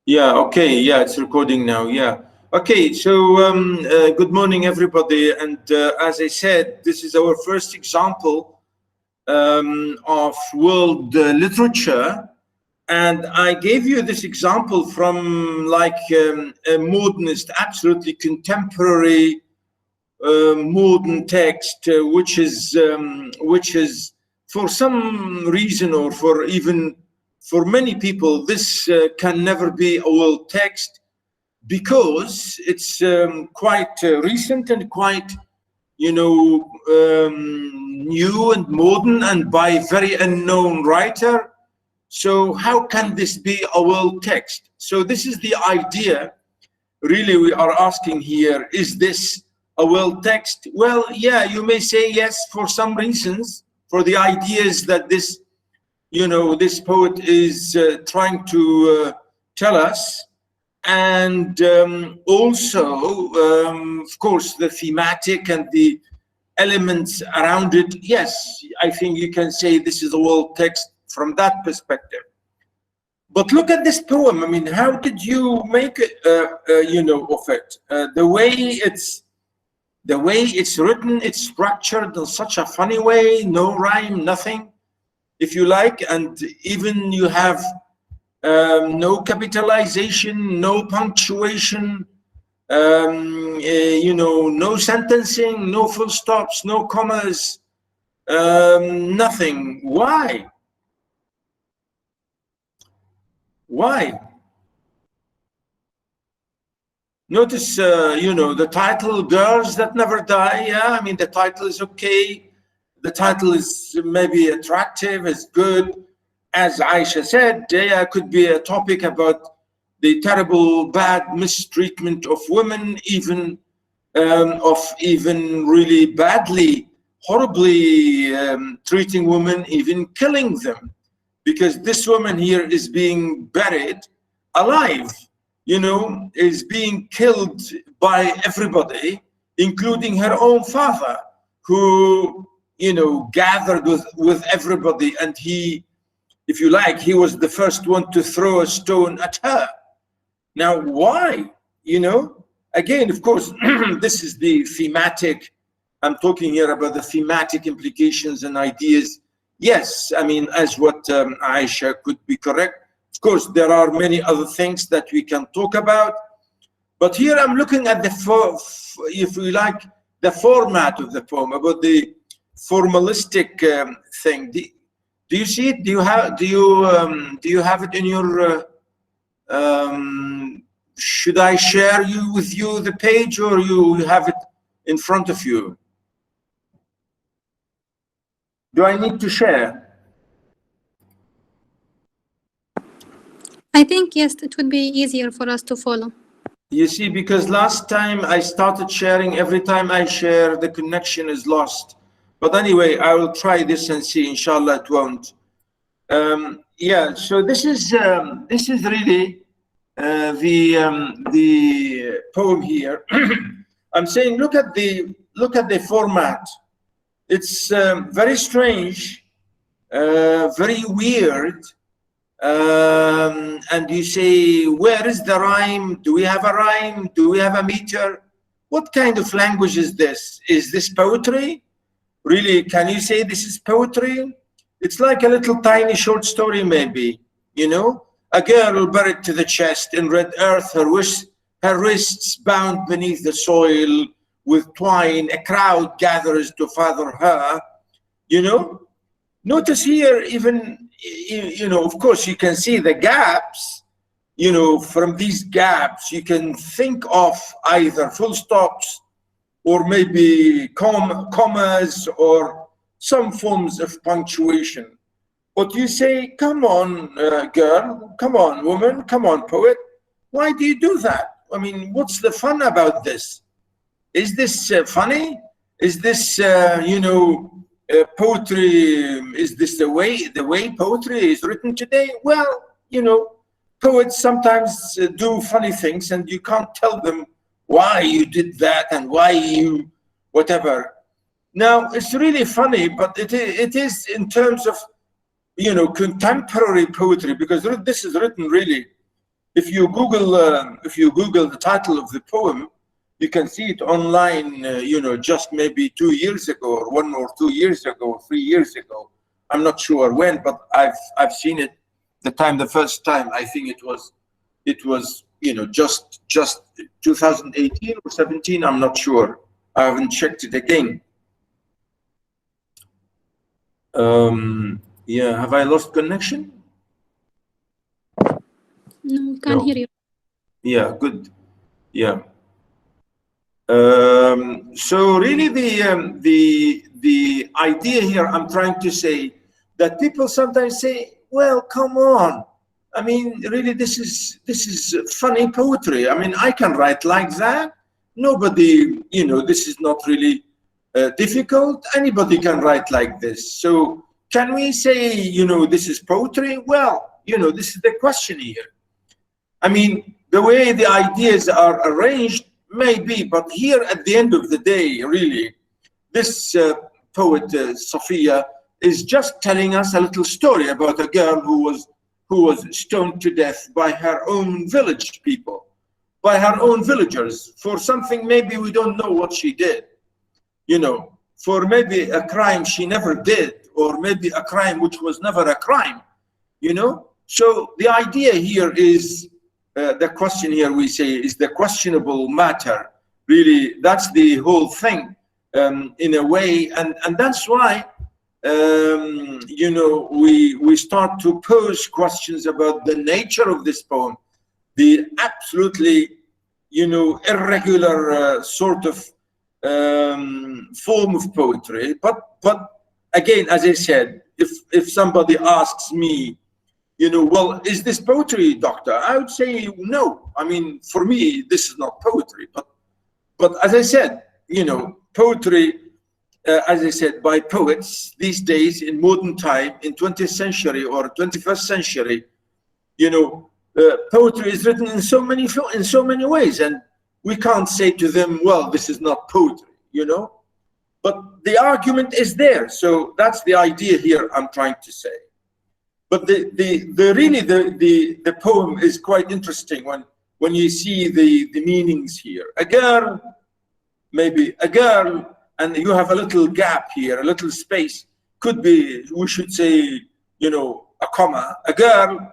Yeah, okay. Yeah, it's recording now. Yeah. Okay, so good morning, everybody. And as I said, this is our first example of world literature. And I gave you this example from like a modernist, absolutely contemporary modern text, which is for some reason or for even for many people, this can never be a world text because it's quite recent and quite, new and modern and by very unknown writer. So how can this be a world text? So this is the idea. Really, we are asking here, is this a world text? Well, yeah, you may say yes for some reasons, for the ideas that this poet is trying to tell us. And also, of course, the thematic and the elements around it. Yes, I think you can say this is a world text from that perspective. But look at this poem. I mean, how did you make it, of it? The way it's written, it's structured in such a funny way, no rhyme, nothing, if you like, and even you have no capitalization, no punctuation, no sentencing, no full stops, no commas, nothing. Why? Why? Notice, the title, Girls That Never Die. Yeah, I mean, the title is okay. The title is maybe attractive, is good. As Aisha said, yeah, could be a topic about the terrible, bad mistreatment of women, even really badly, horribly treating women, even killing them. Because this woman here is being buried alive, is being killed by everybody, including her own father, who, gathered with everybody. And he, if you like, he was the first one to throw a stone at her. Now, why? Again, of course, this is the thematic. I'm talking here about the thematic implications and ideas. Yes, I mean, as what Aisha could be correct. Of course, there are many other things that we can talk about. But here I'm looking at if we like, the format of the poem, about the formalistic thing. Do you see it? Do you have it in your? Should I share with you the page, or you have it in front of you? Do I need to share? I think, yes, it would be easier for us to follow. You see, because last time I started sharing, every time I share, the connection is lost. But anyway, I will try this and see. Inshallah, it won't. Yeah. So this is really the poem here. I'm saying, look at the format. It's very strange, very weird. And you say, where is the rhyme? Do we have a rhyme? Do we have a meter? What kind of language is this? Is this poetry? Really, can you say this is poetry? It's like a little tiny short story, maybe. A girl buried to the chest in red earth, her wrists bound beneath the soil with twine. A crowd gathers to father her. Notice here, even, of course, you can see the gaps. From these gaps, you can think of either full stops or maybe commas or some forms of punctuation. But you say, come on, girl, come on, woman, come on, poet. Why do you do that? I mean, what's the fun about this? Is this funny? Is this, poetry? Is this the way poetry is written today? Well, poets sometimes do funny things, and you can't tell them why you did that and why you whatever. Now, it's really funny, but it is in terms of, contemporary poetry, because this is written really if you Google the title of the poem, you can see it online, just maybe 2 years ago, or 1 or 2 years ago, 3 years ago. I'm not sure when, but I've seen it the first time. I think it was just 2018 or 17. I'm not sure. I haven't checked it again. Yeah, have I lost connection? No, can't hear you. Yeah, good. Yeah. So really the idea here, I'm trying to say that people sometimes say, well, come on. I mean, really, this is funny poetry. I mean, I can write like that. Nobody, this is not really difficult. Anybody can write like this. So can we say, this is poetry? Well, this is the question here. I mean, the way the ideas are arranged, maybe, but here at the end of the day, really, this poet, Safia, is just telling us a little story about a girl who was stoned to death by her own village people, by her own villagers, for something maybe we don't know what she did, for maybe a crime she never did, or maybe a crime which was never a crime, So the idea here is, the question here we say is the questionable matter. Really, that's the whole thing, in a way, and that's why we start to pose questions about the nature of this poem, the absolutely irregular sort of form of poetry. But again, as I said, if somebody asks me, well, is this poetry, doctor? I would say no. I mean, for me, this is not poetry. But as I said, poetry, as I said, by poets these days in modern time, in 20th century or 21st century, poetry is written in so many ways, and we can't say to them, well, this is not poetry, But the argument is there, so that's the idea here I'm trying to say. But the poem is quite interesting when you see the meanings here. A girl, maybe a girl, and you have a little gap here, a little space. Could be, we should say, a comma. A girl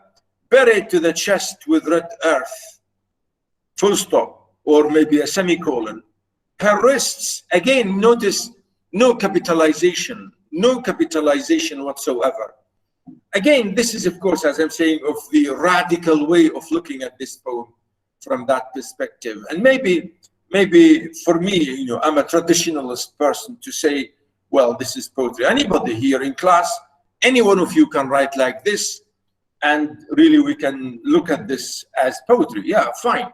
buried to the chest with red earth, full stop, or maybe a semicolon. Her wrists, again, notice no capitalization whatsoever. Again, this is, of course, as I'm saying, of the radical way of looking at this poem from that perspective. And maybe for me, I'm a traditionalist person to say, well, this is poetry. Anybody here in class, any one of you can write like this, and really we can look at this as poetry. Yeah, fine.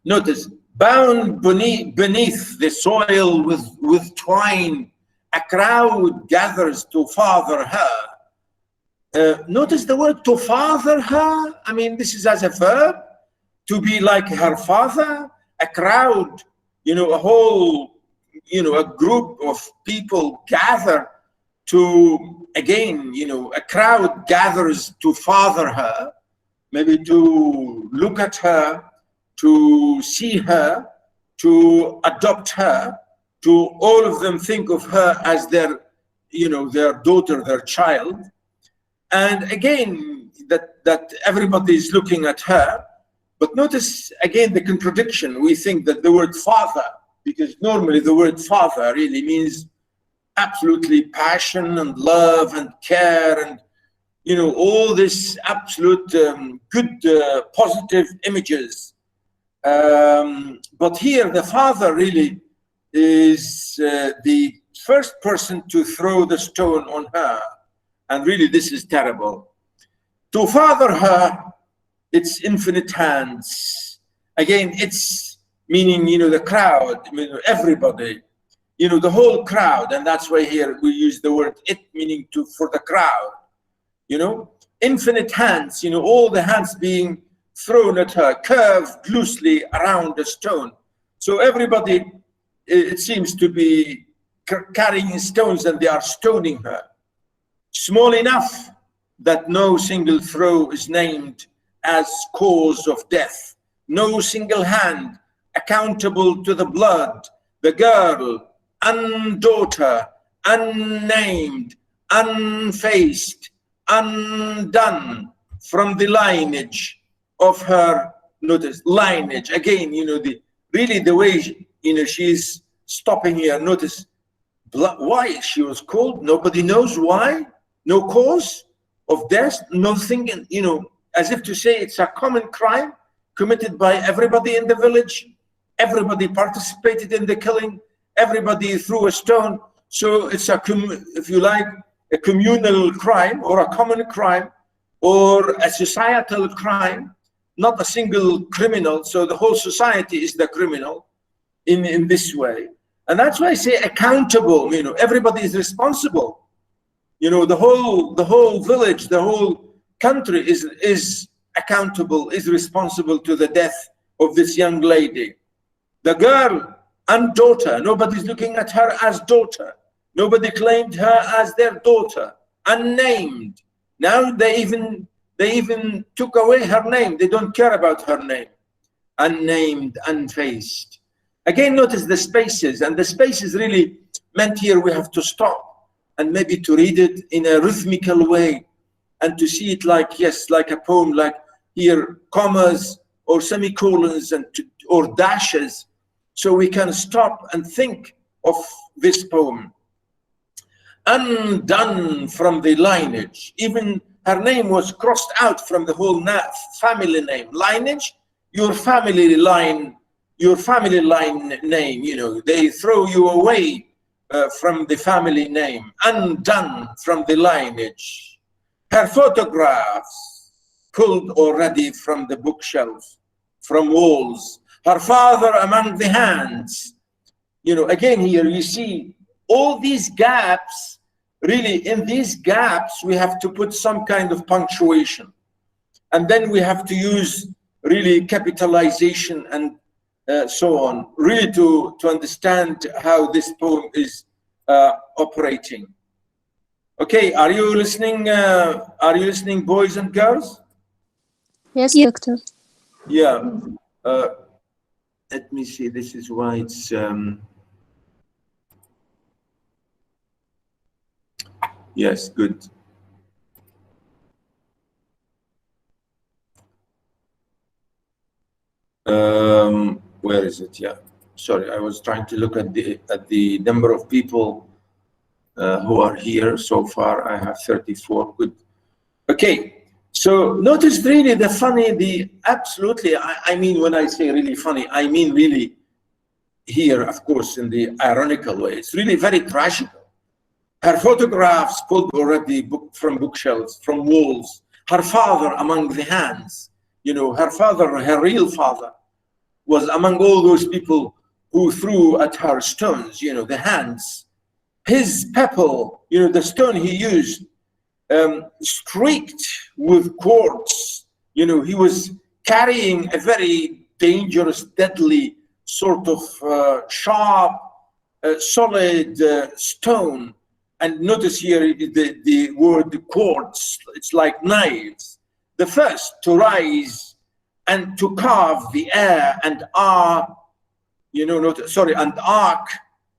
Notice, bound beneath the soil with twine, a crowd gathers to father her. Notice the word to father her. I mean, this is as a verb, to be like her father. A crowd, a whole, a group of people gather to, again, a crowd gathers to father her, maybe to look at her, to see her, to adopt her, to all of them think of her as their, their daughter, their child. And again, that everybody is looking at her. But notice again the contradiction. We think that the word father, because normally the word father really means absolutely passion and love and care and, all this absolute good, positive images. But here the father really is the first person to throw the stone on her. And really, this is terrible. To father her, it's infinite hands. Again, it's meaning, the crowd, everybody, the whole crowd. And that's why here we use the word it, meaning for the crowd, infinite hands, all the hands being thrown at her, curved loosely around the stone. So everybody, it seems to be carrying stones and they are stoning her. Small enough that no single throw is named, as cause of death. No single hand accountable to the blood. The girl, undaughter, unnamed, unfaced, undone from the lineage of her, notice, lineage. Again, you know, really the way, she's stopping here. Notice, why she was called, nobody knows why, no cause of death, nothing, as if to say it's a common crime committed by everybody in the village. Everybody participated in the killing. Everybody threw a stone. So it's if you like, a communal crime or a common crime or a societal crime, not a single criminal. So the whole society is the criminal in this way. And that's why I say accountable, everybody is responsible. The whole village, the whole country is accountable, is responsible to the death of this young lady. The girl and daughter, nobody's looking at her as daughter. Nobody claimed her as their daughter, unnamed. Now they even took away her name. They don't care about her name. Unnamed, unfaced. Again, notice the spaces, and the spaces really meant here we have to stop and maybe to read it in a rhythmical way and to see it like, yes, like a poem, like here, commas or semicolons or dashes, so we can stop and think of this poem. Undone from the lineage. Even her name was crossed out from the whole family name. Lineage, your family line name, they throw you away from the family name. Undone from the lineage. Her photographs pulled already from the bookshelf, from walls. Her father among the hands. Again here you see all these gaps. Really, in these gaps, we have to put some kind of punctuation. And then we have to use really capitalization and so on, really to understand how this poem is operating. Okay, are you listening? Are you listening, boys and girls? Yes, doctor. Yeah. Let me see. This is why it's. Yes, good. Where is it? Yeah. Sorry, I was trying to look at the number of people who are here so far. I have 34. Good. Okay. So notice really absolutely. I mean, when I say really funny, I mean really here, of course, in the ironical way. It's really very tragical. Her photographs pulled already from bookshelves, from walls. Her father among the hands. Her father, her real father, was among all those people who threw at her stones, the hands. His pebble, the stone he used, streaked with quartz. He was carrying a very dangerous, deadly sort of sharp, solid stone. And notice here the word quartz, it's like knives. The first to rise and to carve the air and arc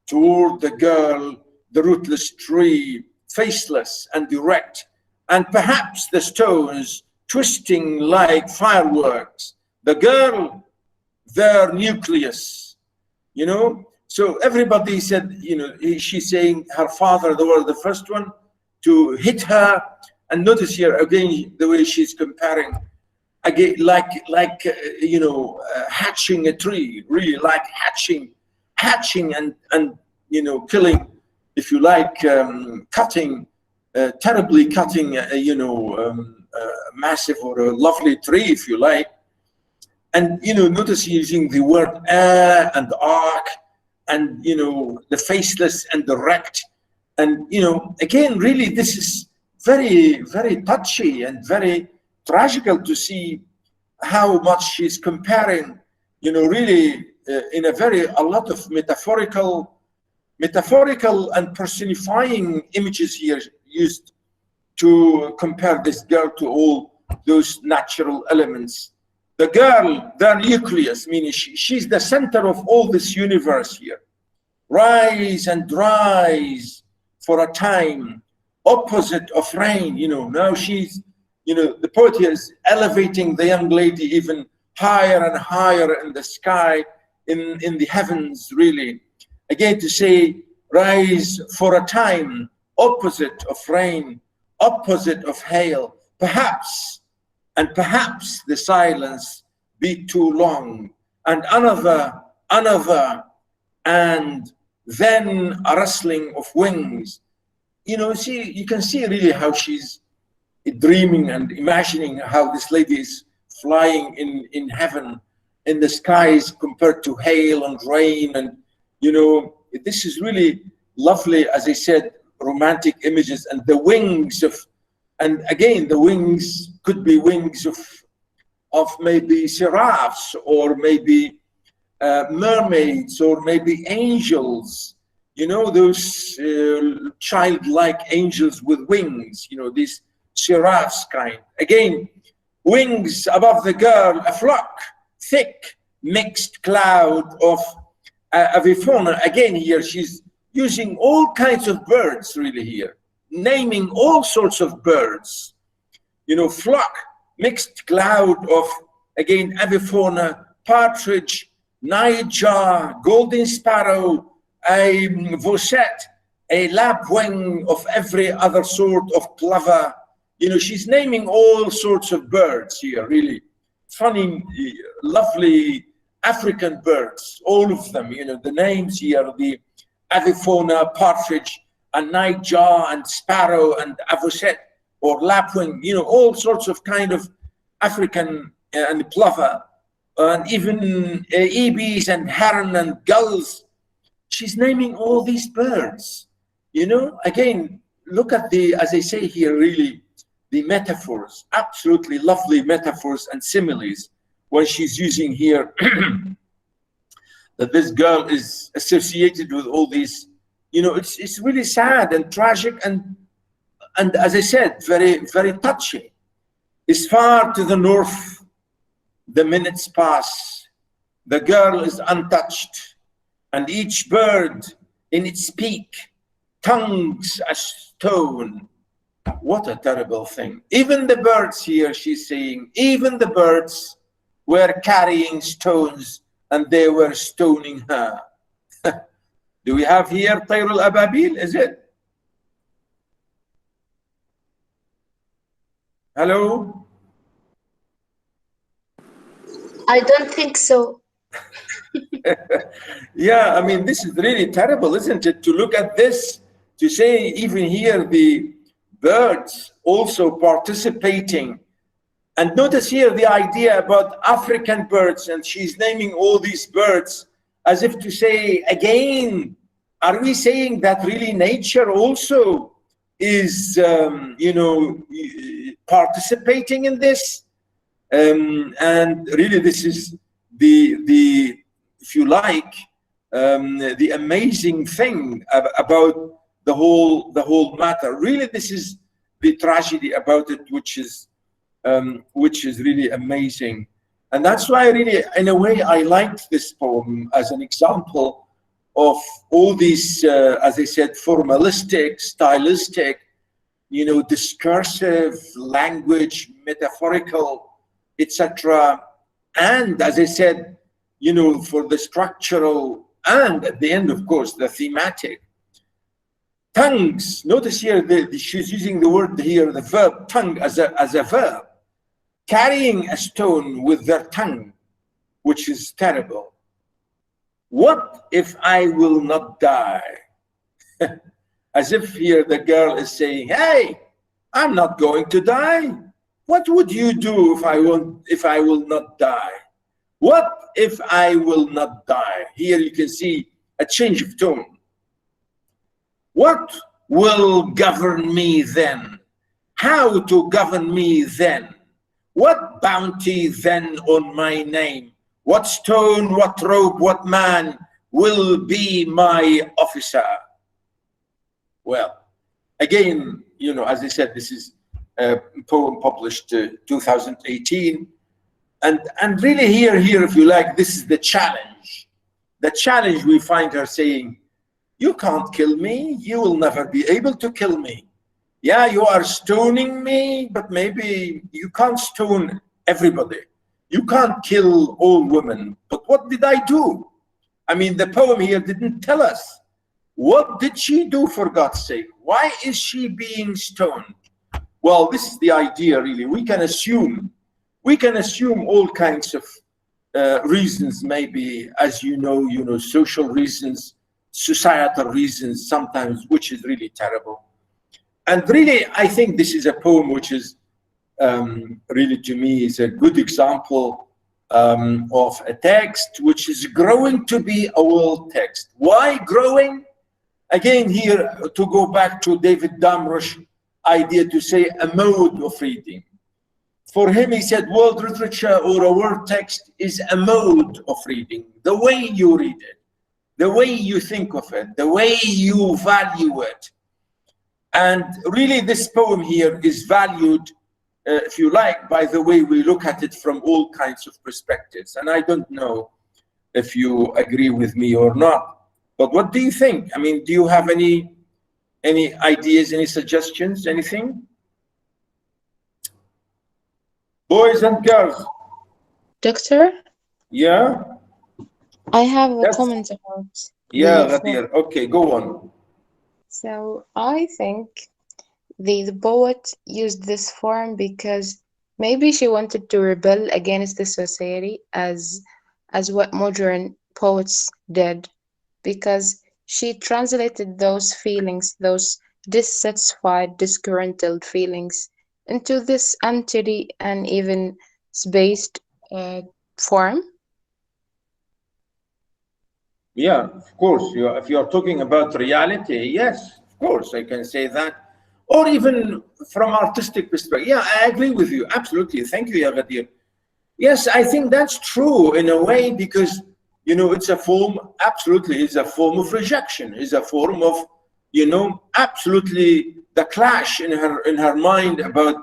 toward the girl, the rootless tree, faceless and erect, and perhaps the stones twisting like fireworks. The girl, their nucleus, So everybody said, she's saying her father, the first one to hit her. And notice here again the way she's comparing, again, like hatching a tree, really like hatching and killing, if you like, cutting, terribly cutting, a massive or a lovely tree, if you like. And notice using the word air and arc, and the faceless and the wrecked, and again, really, this is very, very touchy and very tragical to see how much she's comparing, really in a lot of metaphorical and personifying images here used to compare this girl to all those natural elements. The girl, the nucleus, meaning she's the center of all this universe here. Rise and rise for a time, opposite of rain. Now she's, the poet here is elevating the young lady even higher and higher in the sky, in the heavens, really. Again, to say, rise for a time, opposite of rain, opposite of hail. Perhaps the silence be too long, and another, and then a rustling of wings. You can see really how she's dreaming and imagining how this lady is flying in heaven, in the skies, compared to hail and rain. And this is really lovely, as I said, romantic images. And the wings of, and again, the wings could be wings of maybe seraphs, or maybe mermaids, or maybe angels, those childlike angels with wings, these seraphs kind. Again, wings above the girl, a flock, thick, mixed cloud of avifauna. Again, here she's using all kinds of birds, really, here, naming all sorts of birds. Flock, mixed cloud of, again, avifauna, partridge, nightjar, golden sparrow, a vosette, a lapwing of every other sort of plover. She's naming all sorts of birds here, really. Funny, lovely African birds, all of them, the names here, the avifauna, partridge, and nightjar, and sparrow, and avocet, or lapwing, all sorts of kind of African and plover, and even ibis and heron and gulls. She's naming all these birds. Again, look at as I say here, really, the metaphors, absolutely lovely metaphors and similes, when she's using here that this girl is associated with all these. It's really sad and tragic, and as I said, very, very touching. As far to the north, the minutes pass, the girl is untouched, and each bird in its beak tongues a stone. What a terrible thing. Even the birds here, she's saying, even the birds were carrying stones, and they were stoning her. Do we have here Tayr al-Ababil, is it? Hello? I don't think so. Yeah, I mean, this is really terrible, isn't it? To look at this, to say even here the birds also participating. And notice here the idea about African birds, and she's naming all these birds as if to say, again, are we saying that really nature also is, participating in this? And really, this is the if you like, the amazing thing about the whole matter. Really, this is the tragedy about it, which is really amazing. And that's why really, in a way, I liked this poem as an example of all these, as I said, formalistic, stylistic, discursive language, metaphorical, etc. And as I said, for the structural, and at the end, of course, the thematic. Tongues, notice here, she's using the word here, the verb tongue as a verb. Carrying a stone with their tongue, which is terrible. What if I will not die? As if here the girl is saying, hey, I'm not going to die. What would you do if I will not die? What if I will not die? Here you can see a change of tone. What will govern me then? How to govern me then? What bounty then on my name? What stone, what robe, what man will be my officer? Well, again, as I said, this is poem published 2018. And really here, if you like, this is the challenge. The challenge, we find her saying, you can't kill me. You will never be able to kill me. Yeah, you are stoning me, but maybe you can't stone everybody. You can't kill all women. But what did I do? I mean, the poem here didn't tell us. What did she do, for God's sake? Why is she being stoned? Well, this is the idea, really. We can assume all kinds of reasons, maybe, as you know, social reasons, societal reasons sometimes, which is really terrible. And really, I think this is a poem which is really, to me, is a good example of a text which is growing to be a world text. Why growing? Again, here, to go back to David Damrosch's idea to say a mode of reading. For him, he said, world literature or a world text is a mode of reading, the way you read it, the way you think of it, the way you value it. And really, this poem here is valued, if you like, by the way we look at it from all kinds of perspectives. And I don't know if you agree with me or not, but what do you think? I mean, do you have any ideas, any suggestions, anything? Boys and girls. Doctor, Yeah? I have a Yes. comment about Yeah, the Ghadir. Okay, go on. So I think the poet used this form because maybe she wanted to rebel against the society as what modern poets did, because she translated those feelings, those dissatisfied, disgruntled feelings, into this empty and even spaced form. Yeah, of course. If you're talking about reality, yes, of course, I can say that. Or even from artistic perspective. Yeah, I agree with you. Absolutely. Thank you, Ghadir. Yes, I think that's true in a way because, it's a form, absolutely, it's a form of rejection. It's a form of, absolutely the clash in her mind about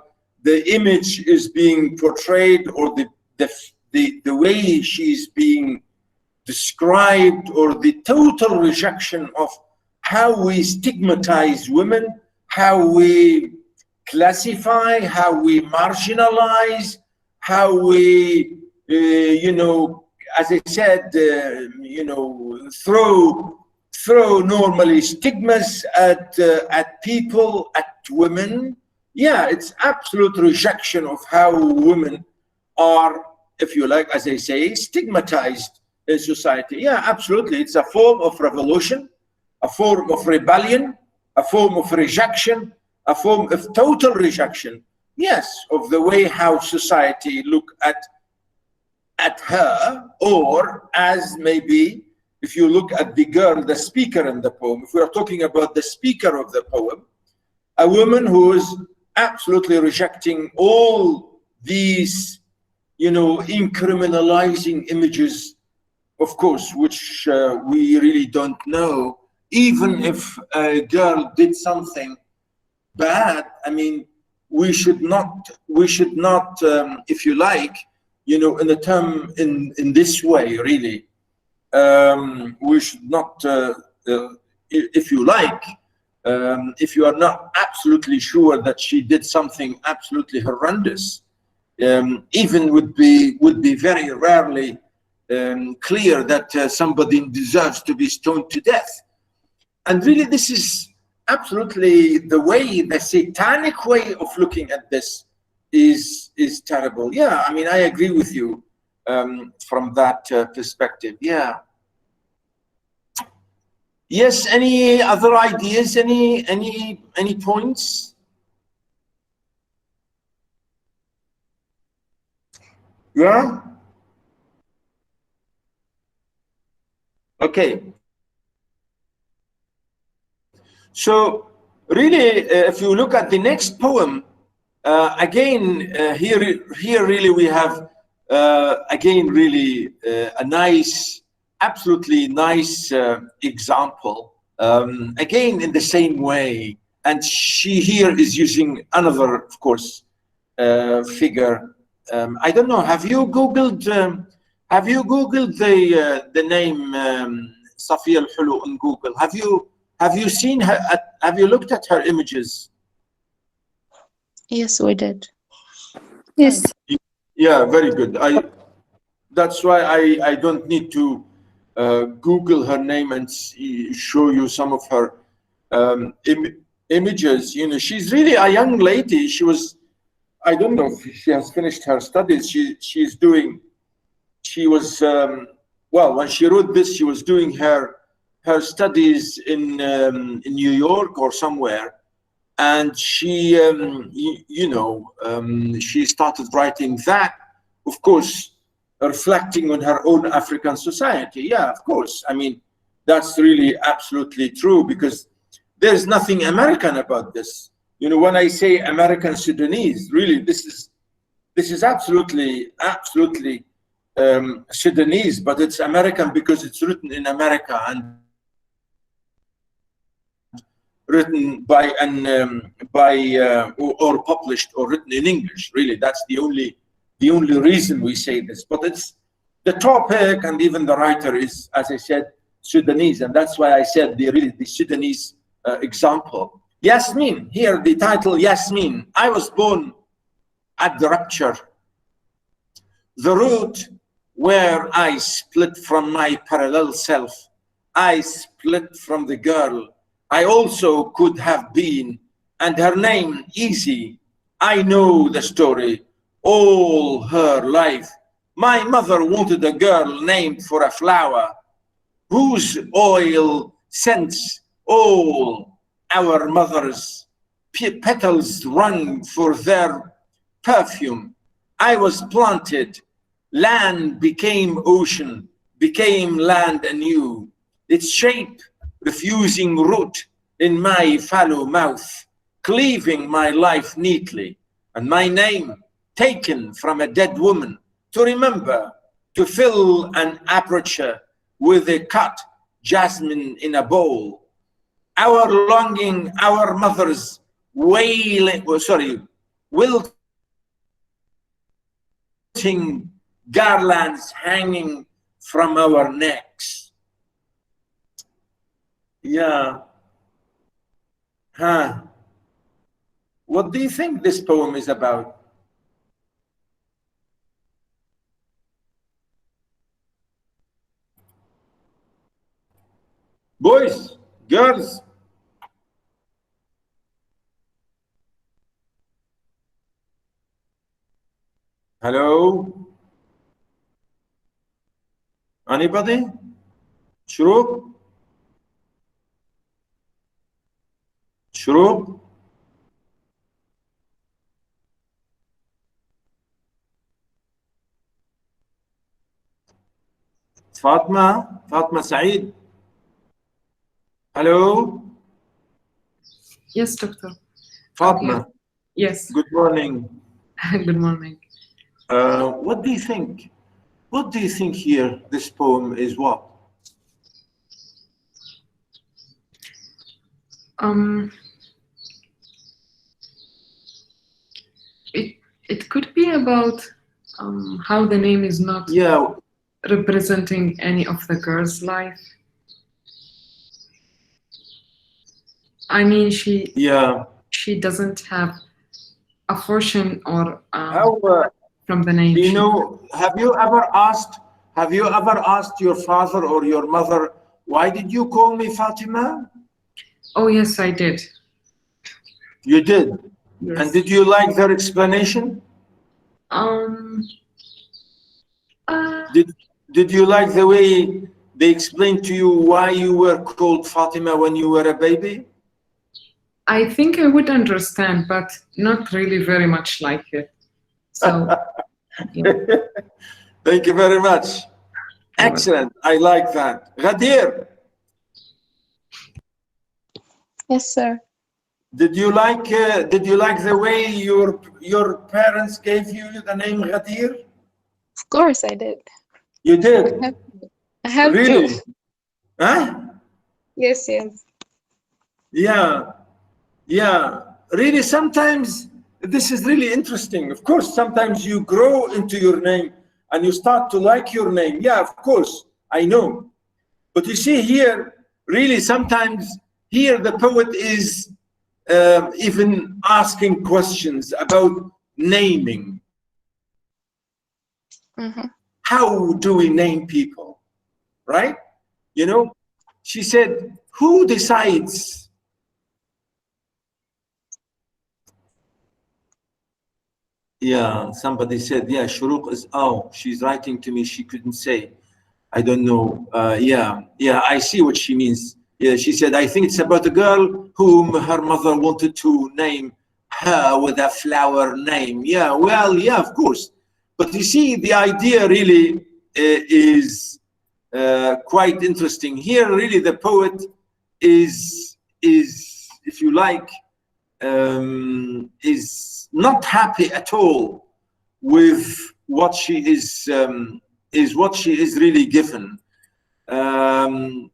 the image is being portrayed or the way she's being described, or the total rejection of how we stigmatize women, how we classify, how we marginalize, how we, as I said, throw normally stigmas at people, at women. Yeah, it's absolute rejection of how women are, if you like, as I say, stigmatized in society. Yeah, absolutely. It's a form of revolution, a form of rebellion, a form of rejection, a form of total rejection, yes, of the way how society look at her, or as maybe, if you look at the girl, the speaker in the poem, if we are talking about the speaker of the poem, a woman who is absolutely rejecting all these, incriminalizing images, of course, which we really don't know. Even if a girl did something bad, I mean, we should not, if you like, in a term in this way, really, we should not, if you like, if you are not absolutely sure that she did something absolutely horrendous, even would be very rarely clear that somebody deserves to be stoned to death. And really, this is absolutely the satanic way of looking at this is terrible. Yeah, I mean, I agree with you from that perspective. Yeah. Yes. Any other ideas? Any points? Yeah. Okay. So really, if you look at the next poem, again, here really we have again really a nice, absolutely nice example. Again, in the same way, and she here is using another, of course, figure. I don't know. Have you googled? The name Safia al-Hulu on Google? Have you seen her? Have you looked at her images? Yes, we did. Yes. Yeah, very good. That's why I don't need to Google her name and show you some of her images. You know, she's really a young lady. She was, I don't know if she has finished her studies. She was, well, when she wrote this, she was doing her studies in New York or somewhere. And she, she started writing that, of course, reflecting on her own African society. Yeah, of course. I mean, that's really absolutely true, because there's nothing American about this. You know, when I say American Sudanese, really, this is absolutely Sudanese, but it's American because it's written in America and written by or published or written in English. Really, that's the only reason we say this. But it's the topic, and even the writer is, as I said, Sudanese, and that's why I said the Sudanese example. Yasmin, here the title Yasmin. I was born at the rupture, the root where I split from my parallel self. I split from the girl I also could have been, and her name easy. I know the story all her life. My mother wanted a girl named for a flower whose oil scents all our mothers' petals run for their perfume. I was planted, land became ocean, became land anew. Its shape refusing root in my fallow mouth, cleaving my life neatly, and my name taken from a dead woman to remember, to fill an aperture with a cut jasmine in a bowl. Our longing, our mothers wailing, wilting garlands hanging from our necks. Yeah. Huh. What do you think this poem is about? Boys, girls. Hello? Anybody? Shroop? Shroop? Fatma Saeed? Hello? Yes, doctor. Fatma? Yes. Good morning. Good morning. What do you think? What do you think here, this poem is what? It could be about how the name is not representing any of the girl's life. I mean, she doesn't have a fortune or from the name. Do you know? Have you ever asked your father or your mother, why did you call me Fatima? Oh yes, I did. You did. Yes. And did you like their explanation? Did you like the way they explained to you why you were called Fatima when you were a baby? I think I would understand, but not really very much like it. So, yeah. Thank you very much. Excellent. I like that. Ghadir. Yes, sir. Did you like the way your parents gave you the name Ghadir? Of course I did. You did? I have really? to. Huh? Yes. Yeah. Yeah, really, sometimes this is really interesting. Of course, sometimes you grow into your name and you start to like your name. Yeah, of course, I know. But you see here, really, sometimes here the poet is even asking questions about naming. Mm-hmm. How do we name people, right? You know, she said, who decides? Yeah, somebody said, yeah, Shuruq is, oh, she's writing to me, she couldn't say. I don't know. Yeah, I see what she means. Yeah, she said, I think it's about a girl whom her mother wanted to name her with a flower name. Yeah, well, yeah, of course. But you see, the idea really is quite interesting. Here, really, the poet is if you like, is not happy at all with what she is what she is really given, and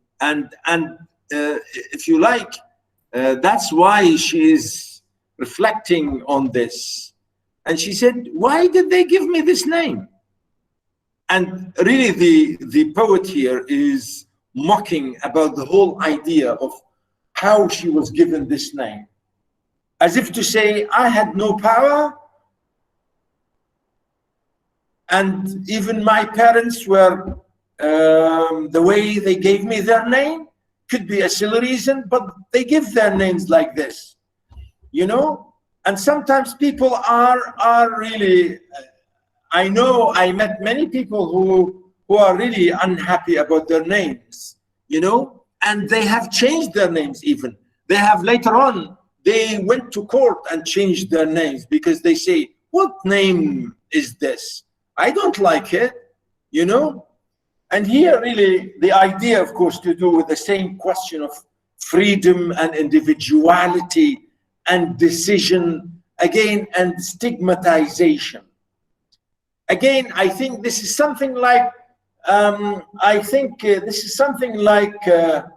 if you like, that's why she is reflecting on this, and she said, why did they give me this name? And really the poet here is mocking about the whole idea of how she was given this name, as if to say, I had no power, and even my parents were, the way they gave me their name could be a silly reason, but they give their names like this, you know? And sometimes people are really, I know I met many people who are really unhappy about their names, you know, and they have changed their names even. They have later on, they went to court and changed their names because they say, what name is this? I don't like it, you know? And here really the idea, of course, to do with the same question of freedom and individuality and decision, again, and stigmatization. Again, I think this is something like, this is something like a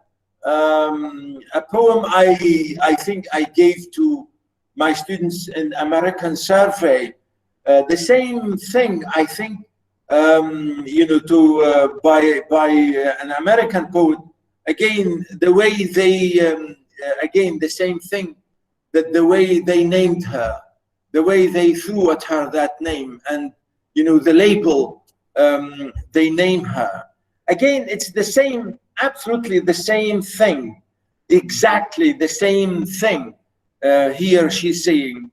poem I think I gave to my students in American survey. The same thing, I think, you know, by an American poet. Again, the way they, again, the same thing, that the way they named her, the way they threw at her that name, and you know, the label they name her. Again, it's the same, absolutely the same thing, exactly the same thing. Here she's saying,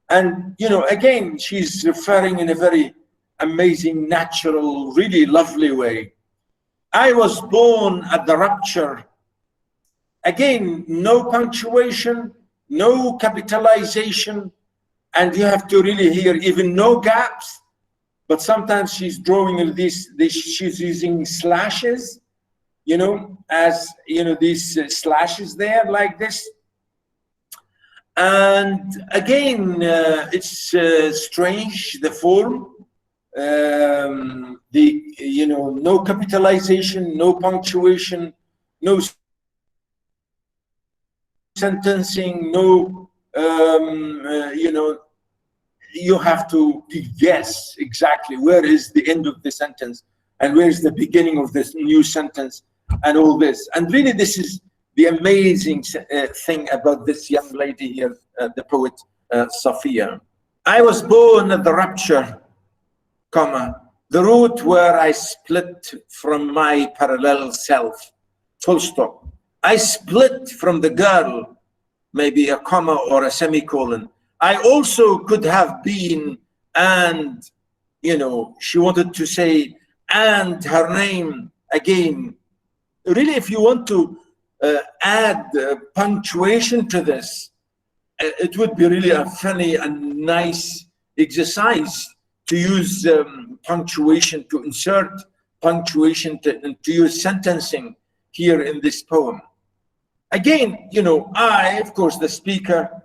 and you know, again, she's referring in a very amazing, natural, really lovely way. I was born at the rupture. Again, no punctuation, no capitalization, and you have to really hear even no gaps. But sometimes she's drawing these she's using slashes, you know, as you know, these slashes there like this. And again, it's strange, the form, the, you know, no capitalization, no punctuation, no sentencing, no, you know, you have to guess exactly where is the end of the sentence and where is the beginning of this new sentence and all this. And really, this is the amazing thing about this young lady here, the poet Safia. I was born at the rupture, comma, the root where I split from my parallel self, full stop. I split from the girl, maybe a comma or a semicolon. I also could have been, and, you know, she wanted to say, and her name again. Really, if you want to add punctuation to this, it would be really a funny and nice exercise to use punctuation, to insert punctuation, to use sentencing here in this poem. Again, you know, I, of course, the speaker,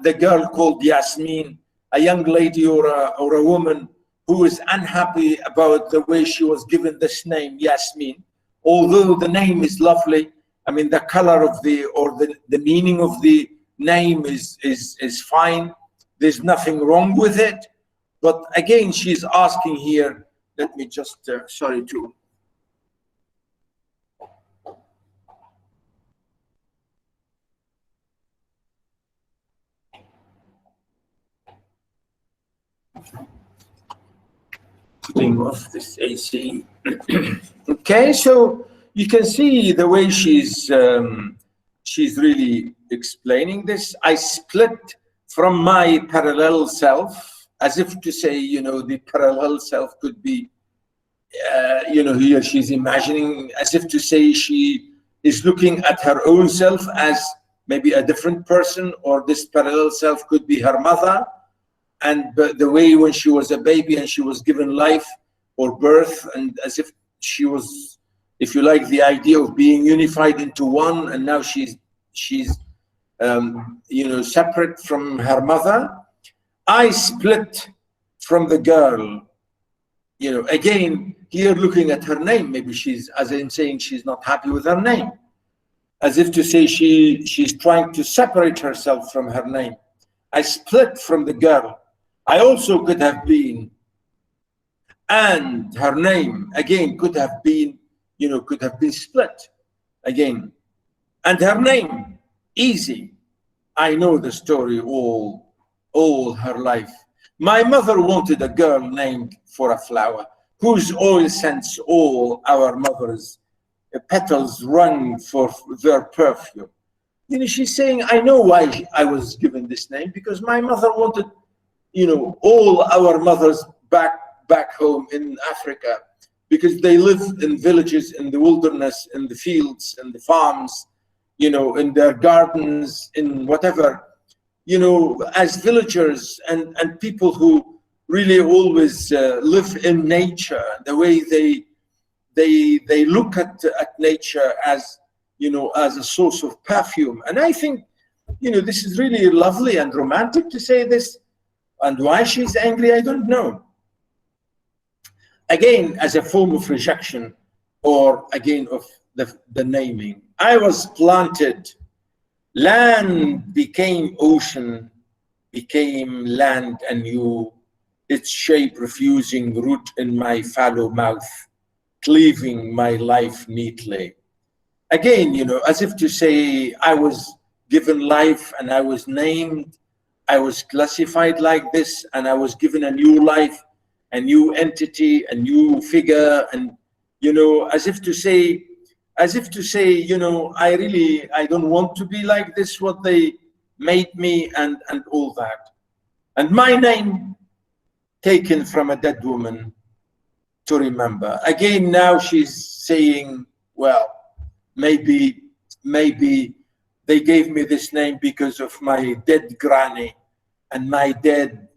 the girl called Yasmin, a young lady or a woman who is unhappy about the way she was given this name, Yasmin. Although the name is lovely, I mean, the color of the, or the meaning of the name is fine. There's nothing wrong with it. But again, she's asking here, let me just, sorry to. Putting off this AC. Okay, so you can see the way she's really explaining this. I split from my parallel self, as if to say, you know, the parallel self could be, you know, here she's imagining, as if to say she is looking at her own self as maybe a different person, or this parallel self could be her mother. And the way when she was a baby and she was given life or birth, and as if she was, if you like, the idea of being unified into one, and now she's you know, separate from her mother. I split from the girl, you know, again, here looking at her name, maybe she's, as I'm saying, she's not happy with her name, as if to say she's trying to separate herself from her name. I split from the girl. I also could have been, and her name again could have been, you know, could have been split again. And her name, easy. I know the story all her life. My mother wanted a girl named for a flower, whose oil scents all our mothers' petals run for their perfume. You know, she's saying, I know why I was given this name, because my mother wanted, you know, all our mothers back home in Africa, because they live in villages, in the wilderness, in the fields, in the farms, you know, in their gardens, in whatever, you know, as villagers and people who really always live in nature, the way they look at nature as, you know, as a source of perfume. And I think, you know, this is really lovely and romantic to say this. And why she's angry, I don't know. Again, as a form of rejection, or again of the naming. I was planted, land became ocean, became land anew, its shape refusing root in my fallow mouth, cleaving my life neatly. Again, you know, as if to say, I was given life and I was named, I was classified like this, and I was given a new life, a new entity, a new figure, and, you know, as if to say, you know, I don't want to be like this, what they made me, and all that. And my name taken from a dead woman to remember. Again, now she's saying, well, maybe they gave me this name because of my dead granny and my dead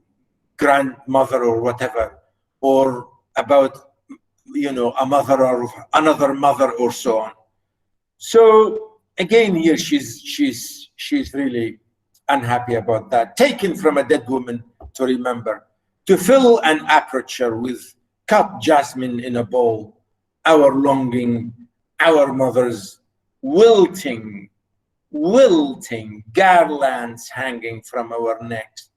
grandmother or whatever, or about, you know, a mother or another mother or so on. So again, here she's really unhappy about that. Taken from a dead woman to remember, to fill an aperture with cut jasmine in a bowl, our longing, our mothers, wilting garlands hanging from our necks,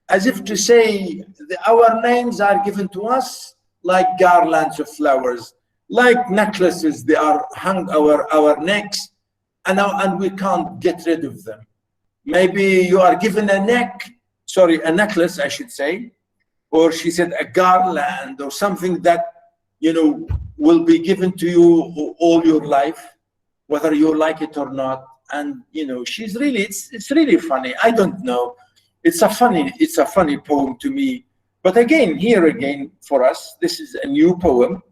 as if to say our names are given to us like garlands of flowers, like necklaces. They are hung our necks, and we can't get rid of them. Maybe you are given a necklace, I should say, or she said a garland or something that, you know, will be given to you all your life, whether you like it or not. And, you know, she's really, it's really funny. I don't know. It's a funny poem to me. But again, here again, for us, this is a new poem,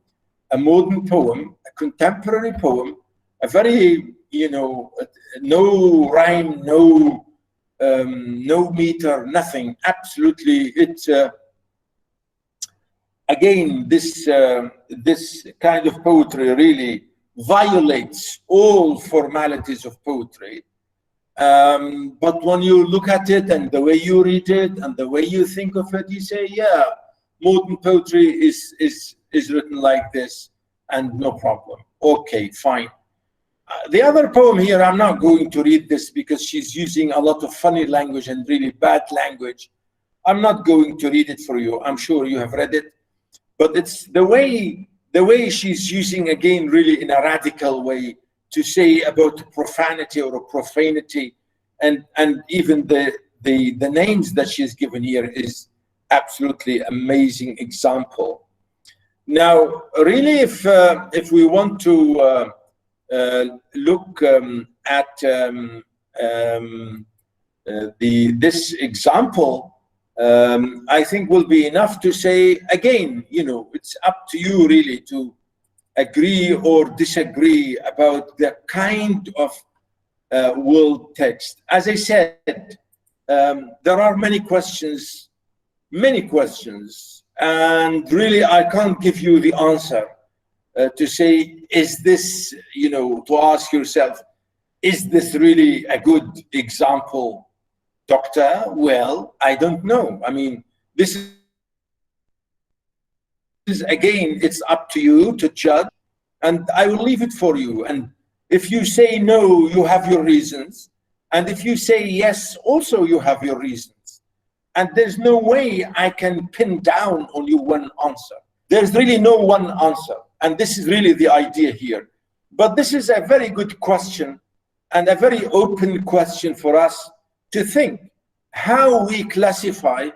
a modern poem, a contemporary poem, a very, you know, no rhyme, no meter, nothing. Absolutely, it's again, this kind of poetry really violates all formalities of poetry. But when you look at it and the way you read it and the way you think of it, you say, yeah, modern poetry is written like this, and no problem. Okay, fine. The other poem here, I'm not going to read this because she's using a lot of funny language and really bad language. I'm not going to read it for you. I'm sure you have read it, but it's the way she's using, again, really in a radical way, to say about profanity or profanity, and even the names that she's given here is absolutely amazing example. Now, really, if we want to look at this example, I think will be enough to say, again, you know, it's up to you really to agree or disagree about the kind of world text. As I said, there are many questions, and really I can't give you the answer to say, is this, you know, to ask yourself, is this really a good example, doctor? Well, I don't know. I mean, this is, again, it's up to you to judge, and I will leave it for you. And if you say no, you have your reasons. And if you say yes, also you have your reasons. And there's no way I can pin down on you one answer. There's really no one answer. And this is really the idea here. But this is a very good question and a very open question for us to think how we classify,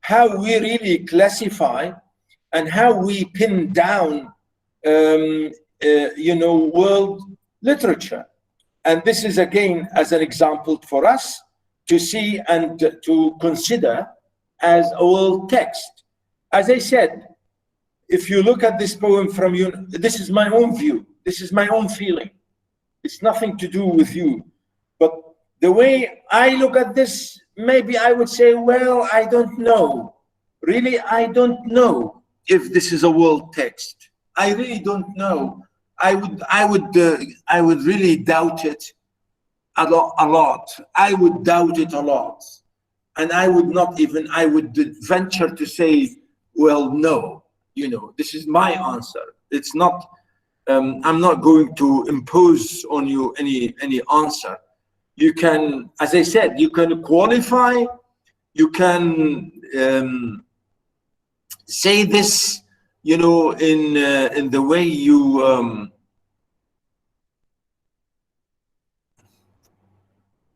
how we really classify, and how we pin down, you know, world literature. And this is, again, as an example for us to see and to consider as a world text. As I said, if you look at this poem from you, this is my own view, this is my own feeling. It's nothing to do with you. But the way I look at this, maybe I would say, well, I don't know. Really, I don't know if this is a world text. I really don't know. I would really doubt it a lot. I would doubt it a lot. And I would not even, I would venture to say, well, no, you know, this is my answer. It's not, I'm not going to impose on you any answer. You can, as I said, you can qualify, you can say this, you know, in the way you,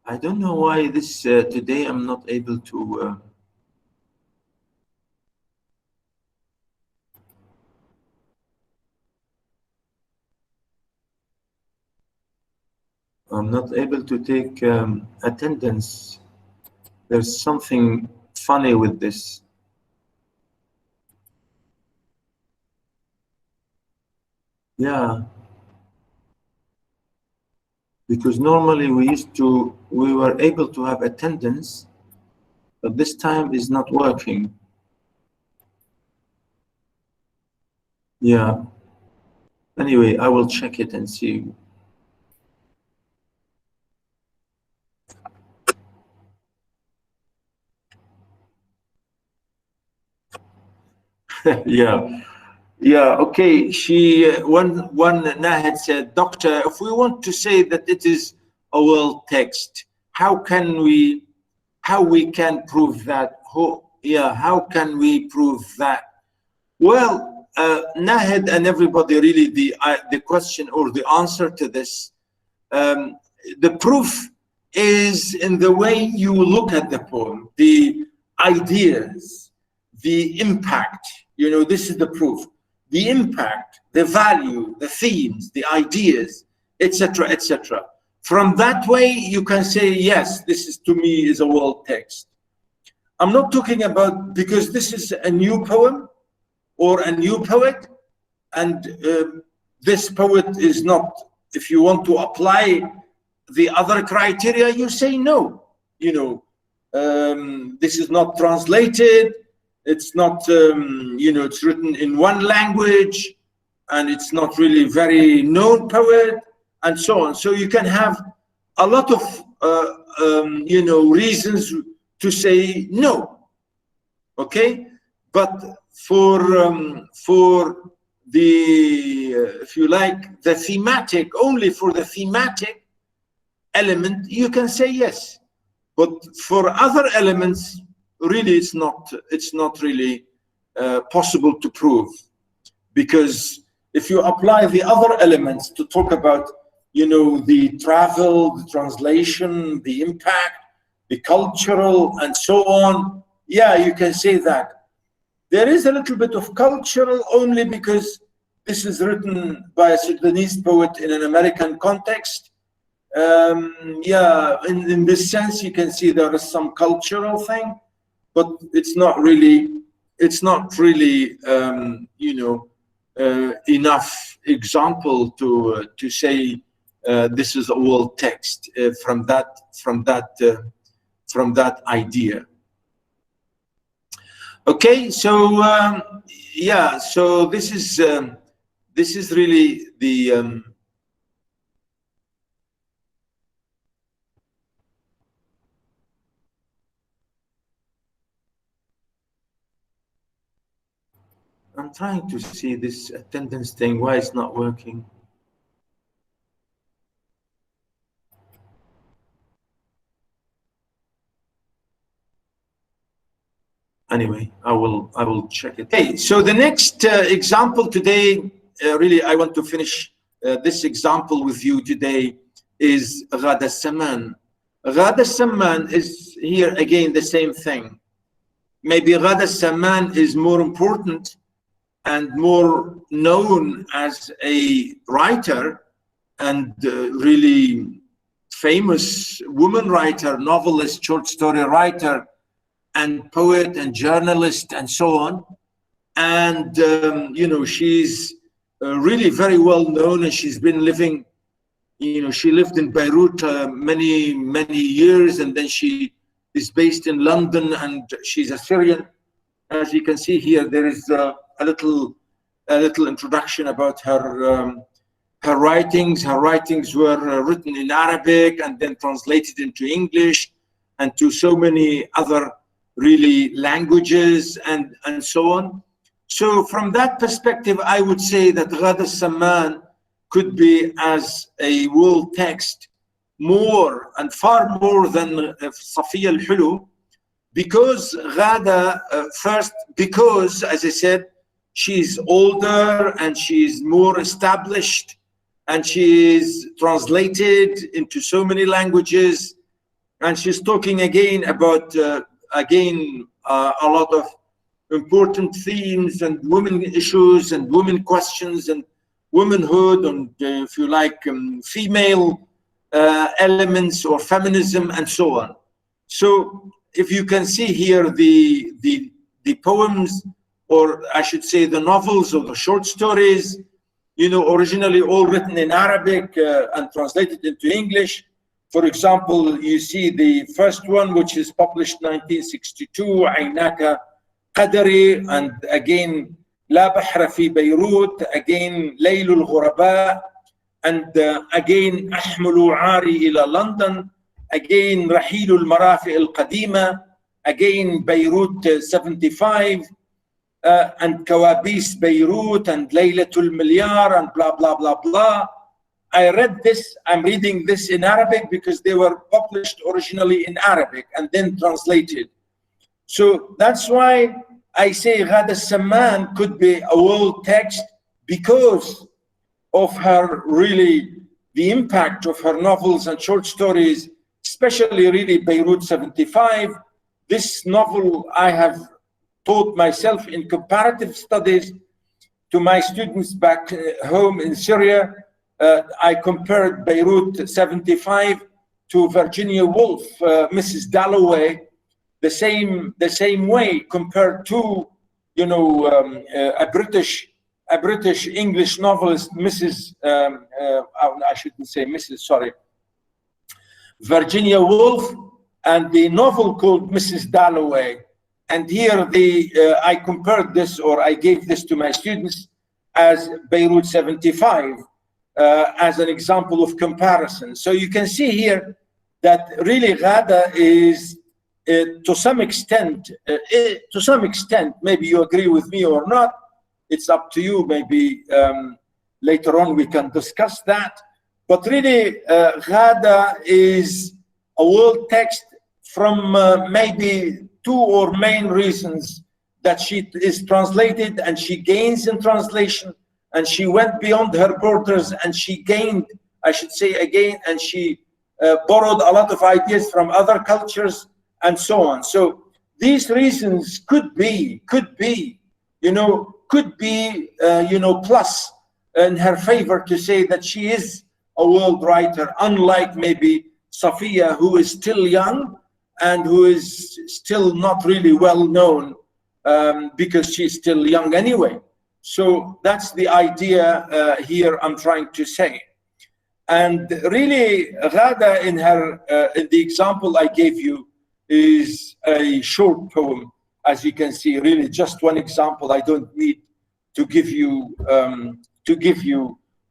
I don't know why this, today I'm not able to, I'm not able to take attendance. There's something funny with this. Yeah. Because normally we were able to have attendance, but this time is not working. Yeah. Anyway, I will check it and see. Yeah, okay. She one Nahid said, doctor, if we want to say that it is a world text, how can we prove that? How can we prove that? Well, Nahid and everybody, really the question or the answer to this, the proof is in the way you look at the poem, the ideas, the impact. You know, this is the proof. The impact, the value, the themes, the ideas, etc., etc. From that way, you can say, yes, this is, to me, is a world text. I'm not talking about, because this is a new poem or a new poet, and this poet is not, if you want to apply the other criteria, you say no. You know, this is not translated. It's not, you know, it's written in one language, and it's not really very known poet, and so on. So you can have a lot of, you know, reasons to say no. Okay, but for if you like, the thematic, only for the thematic element, you can say yes. But for other elements, really, it's not really possible to prove, because if you apply the other elements to talk about, you know, the travel, the translation, the impact, the cultural, and so on, yeah, you can say that. There is a little bit of cultural only because this is written by a Sudanese poet in an American context. Yeah, in this sense, you can see there is some cultural thing, but it's not really, you know, enough example to say this is all text from that idea. Okay, so yeah, so this is really the I'm trying to see this attendance thing, why it's not working. Anyway, I will check it. Okay, so the next example today, really, I want to finish this example with you today, is Ghada Samman. Ghada Samman is here again the same thing. Maybe Ghada Samman is more important and more known as a writer and really famous woman writer, novelist, short story writer, and poet and journalist and so on. And you know, she's really very well known, and she's been living, you know, she lived in Beirut many years, and then she is based in London, and she's a Syrian. As you can see here, there is a little introduction about her her writings. Her writings were written in Arabic and then translated into English and to so many other really languages and so on. So from that perspective, I would say that Ghada Samman could be as a world text more and far more than Safia al-Helo, because Ghada, first, because, as I said, she's older and she's more established and she is translated into so many languages, and she's talking again about a lot of important themes and women issues and women questions and womanhood and if you like female elements or feminism and so on. So if you can see here the poems, or I should say the novels or the short stories, you know, originally all written in Arabic and translated into English. For example, you see the first one, which is published 1962, Aynaka Qadari, and again, La Bahra fi Beirut, again, Laylul Ghuraba, and again, Ahmulu Ari ila London, again, Rahilul Marafi al Qadima, again, Beirut 75, and Kawabis Beirut, and Laylatul Milyar, and blah, blah, blah, blah. I read this, I'm reading this in Arabic because they were published originally in Arabic and then translated. So that's why I say Ghada Samman could be a world text because of her really, the impact of her novels and short stories, especially really Beirut 75. This novel I have taught myself in comparative studies to my students back home in Syria. I compared Beirut 75 to Virginia Woolf, Mrs. Dalloway, the same way compared to, you know, a British English novelist, Mrs. I shouldn't say Mrs. Sorry, Virginia Woolf, and the novel called Mrs. Dalloway. And here I compared this, or I gave this to my students as Beirut 75. As an example of comparison. So you can see here that really Ghada is to some extent, maybe you agree with me or not, it's up to you. Maybe later on we can discuss that. But really, Ghada is a world text from maybe two or main reasons that she is translated, and she gains in translation, and she went beyond her borders, and she gained, I should say again, and she borrowed a lot of ideas from other cultures and so on. So these reasons could be, you know, plus in her favor to say that she is a world writer, unlike maybe Safia, who is still young and who is still not really well known because she's still young anyway. So that's the idea here I'm trying to say. And really, Ghada, in the example I gave you, is a short poem, as you can see. Really, just one example. I don't need to give you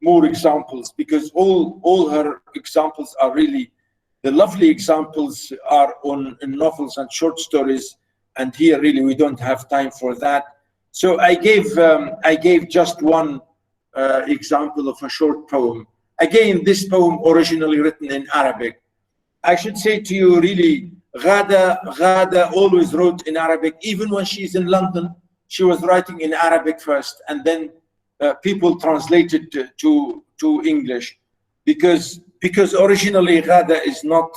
more examples, because all her examples are really, the lovely examples are in novels and short stories, and here really we don't have time for that. So I gave just one example of a short poem. Again, this poem originally written in Arabic. I should say to you, really, Ghada always wrote in Arabic. Even when she's in London, she was writing in Arabic first, and then people translated to English, because originally Ghada is not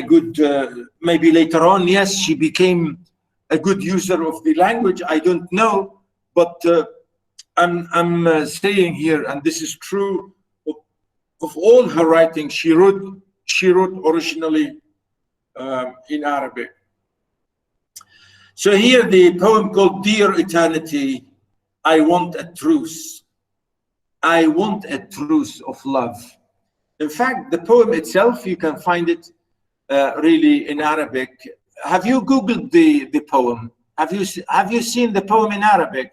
a good. Maybe later on, yes, she became a good user of the language. I don't know, but I'm saying here, and this is true of all her writing. She wrote originally in Arabic. So here the poem called Dear Eternity, I want a truce. I want a truce of love. In fact, the poem itself, you can find it really in Arabic. Have you Googled the poem? Have you seen the poem in Arabic?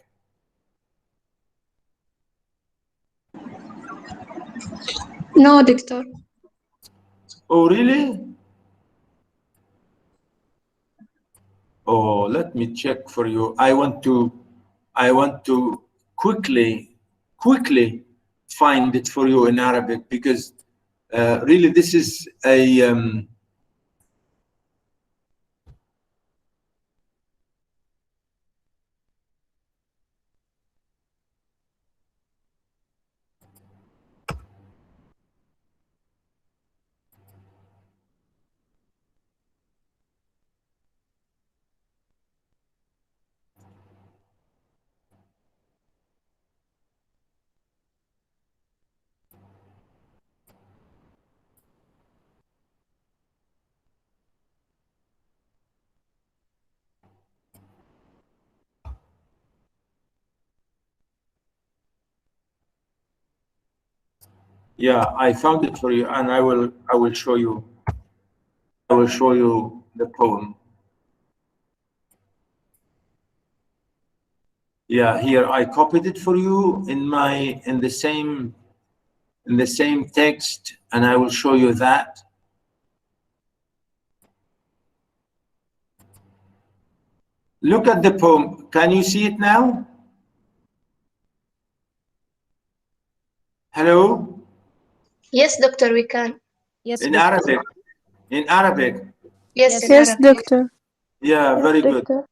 No, Doctor. Oh, really? Oh, let me check for you. I want to quickly find it for you in Arabic, because really this is a yeah, I found it for you, and I will show you. I will show you the poem. Yeah, here I copied it for you in the same text, and I will show you that. Look at the poem. Can you see it now? Hello? Yes, Doctor, we can. Yes, In doctor. Arabic. In Arabic. Yes, in Yes, Arabic. doctor. Yeah, Yes, very good. doctor.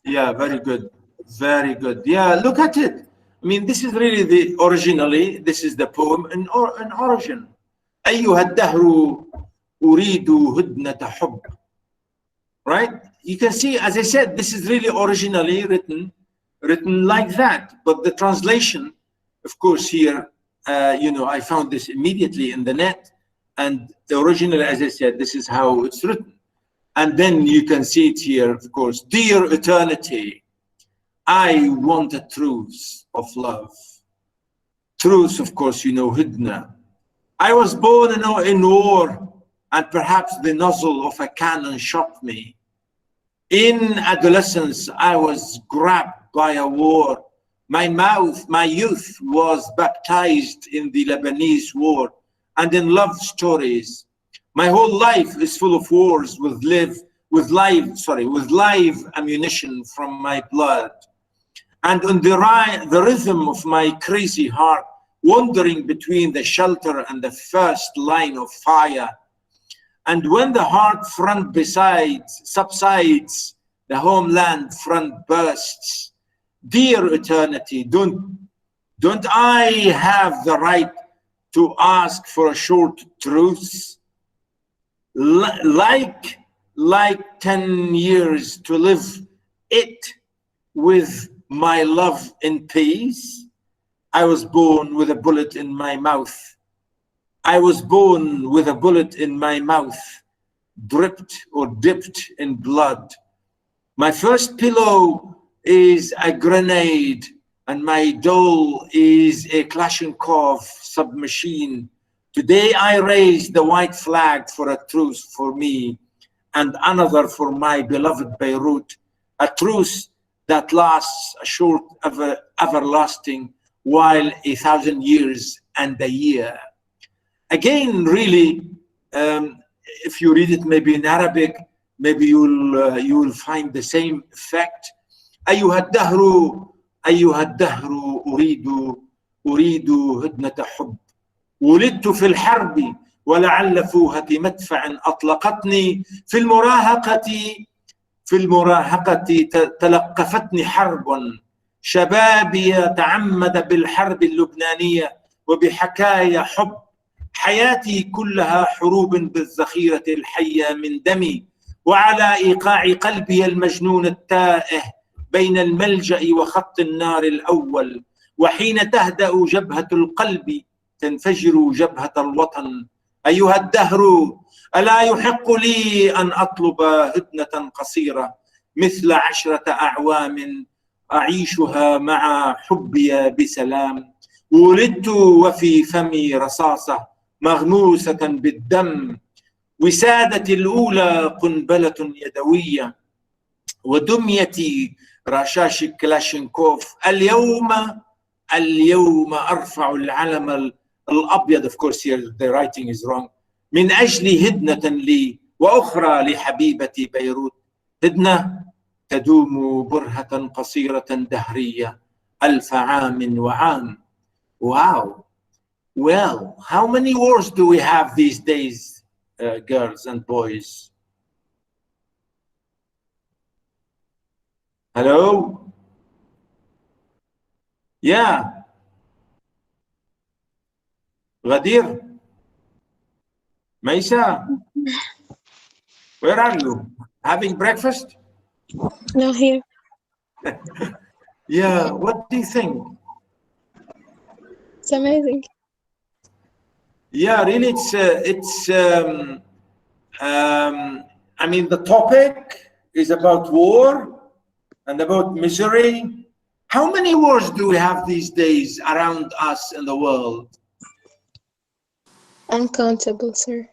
Yeah, very good. Very good. Yeah, look at it. I mean, this is really originally, this is the poem in origin. أيها الدهر أريد هدنة حب. Right? You can see, as I said, this is really originally written like that. But the translation, of course, here, I found this immediately in the net. And the original, as I said, this is how it's written. And then you can see it here, of course. Dear eternity, I want a truce of love. Truce, of course, hidna. I was born in war, and perhaps the nozzle of a cannon shot me. In adolescence, I was grabbed by a war. My youth was baptized in the Lebanese war and in love stories. My whole life is full of wars with live ammunition from my blood. and on the rhythm of my crazy heart, wandering between the shelter and the first line of fire. And when the heart front subsides, the homeland front bursts. Dear eternity, don't I have the right to ask for a short truce? Like 10 years to live it with my love in peace? I was born with a bullet in my mouth. I was born with a bullet in my mouth, dripped or dipped in blood. My first pillow is a grenade, and my doll is a Kalashnikov submachine. Today I raise the white flag for a truce for me, and another for my beloved Beirut, a truce that lasts a short everlasting, while 1,000 years and a year. Again, really, if you read it maybe in Arabic, maybe you will find the same effect. أيها الدهر أريد هدنة حب، ولدت في الحرب ولعل فوهة مدفع أطلقتني في المراهقة تلقفتني حرب، شبابي تعمد بالحرب اللبنانية وبحكايا حب، حياتي كلها حروب بالذخيرة الحية من دمي، وعلى إيقاع قلبي المجنون التائه بين الملجأ وخط النار الأول، وحين تهدأ جبهة القلب تنفجر جبهة الوطن. أيها الدهر، ألا يحق لي أن أطلب هدنة قصيرة مثل 10 أعوام أعيشها مع حبي بسلام؟ ولدت وفي فمي رصاصة مغموسة بالدم، وسادتي الأولى قنبلة يدوية، ودميتي رشاش كلاشينكوف. اليوم أرفع العلم الأبيض. Of course here the writing is wrong. من أجل هدنة لي وأخرى لحبيبتي بيروت، هدنة تدوم برهة قصيرة دهرية 1000 عام وعام. Wow. Well, how many wars do we have these days, girls and boys? Hello? Yeah. Ghadir? Maisa? Where are you? Having breakfast? No, here. Yeah, what do you think? It's amazing. Yeah, really, I mean, the topic is about war and about misery. How many wars do we have these days around us in the world? Uncountable, sir.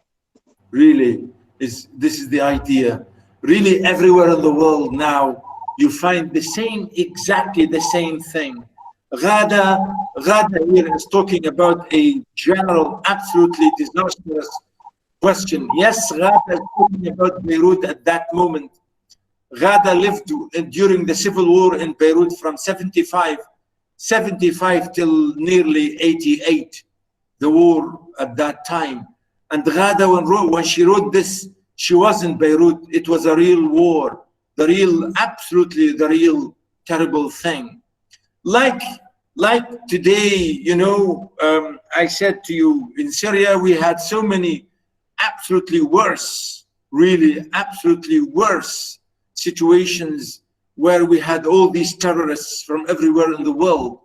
Really, this is the idea. Really, everywhere in the world now, you find exactly the same thing. Ghada here is talking about a general, absolutely disastrous question. Yes, Ghada is talking about Beirut at that moment. Ghada lived during the civil war in Beirut from 75 till nearly 88, the war at that time. And Ghada, when she wrote this, she was in Beirut. It was a real war, absolutely the real terrible thing. Like today, you know, I said to you, in Syria, we had so many absolutely worse, really absolutely worse situations where we had all these terrorists from everywhere in the world.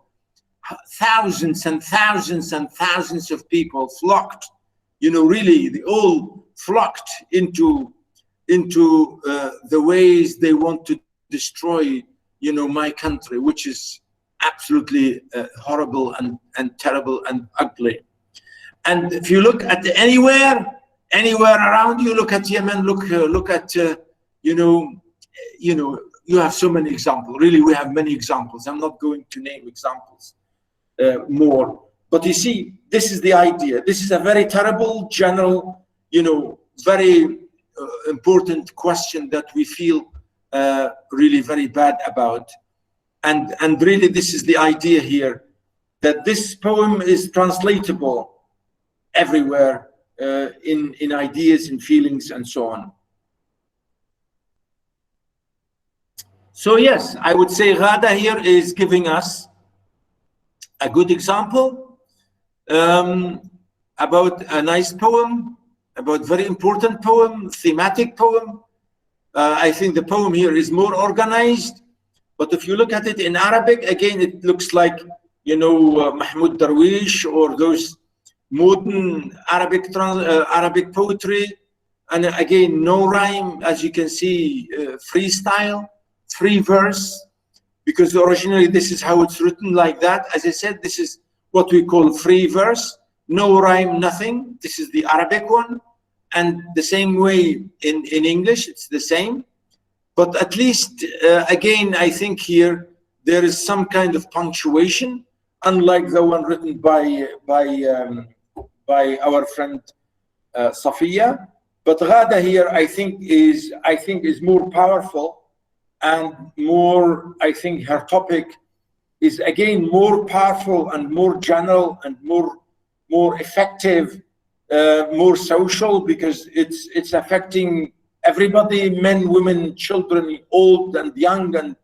Thousands and thousands and thousands of people flocked, you know, really, they all flocked into the ways they want to destroy, you know, my country, which is absolutely horrible and terrible and ugly. And if you look at anywhere around you, look at Yemen, look at you have so many examples. Really, we have many examples. I'm not going to name examples more, but you see, this is the idea. This is a very terrible, general, you know, very important question that we feel really very bad about. and really this is the idea here, that this poem is translatable everywhere in ideas and feelings and so on. So yes, I would say Ghada here is giving us a good example about a nice poem, about very important poem, thematic poem. I think the poem here is more organized, but if you look at it in Arabic, again, it looks like, you know, Mahmoud Darwish or those modern Arabic poetry. And again, no rhyme, as you can see, freestyle, free verse, because originally this is how it's written, like that. As I said, this is what we call free verse, no rhyme, nothing. This is the Arabic one. And the same way in English, it's the same. But at least, again, I think here there is some kind of punctuation, unlike the one written by our friend Safia. But Ghada here, I think is more powerful and more. I think her topic is again more powerful and more general and more effective, more social, because it's affecting everybody, men, women, children, old and young, and,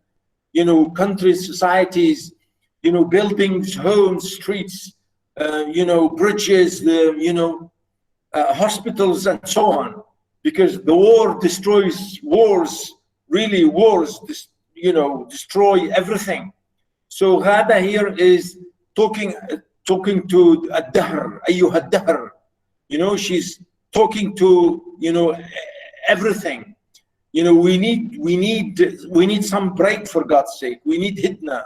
you know, countries, societies, you know, buildings, homes, streets, you know, bridges, you know, hospitals, and so on. Because the war destroys, wars, really wars, you know, destroy everything. So Ghada here is talking to ad-dahr, ayyuha ad-dahr. You know, she's talking to, you know, everything. You know, we need some break, for God's sake. We need hidna.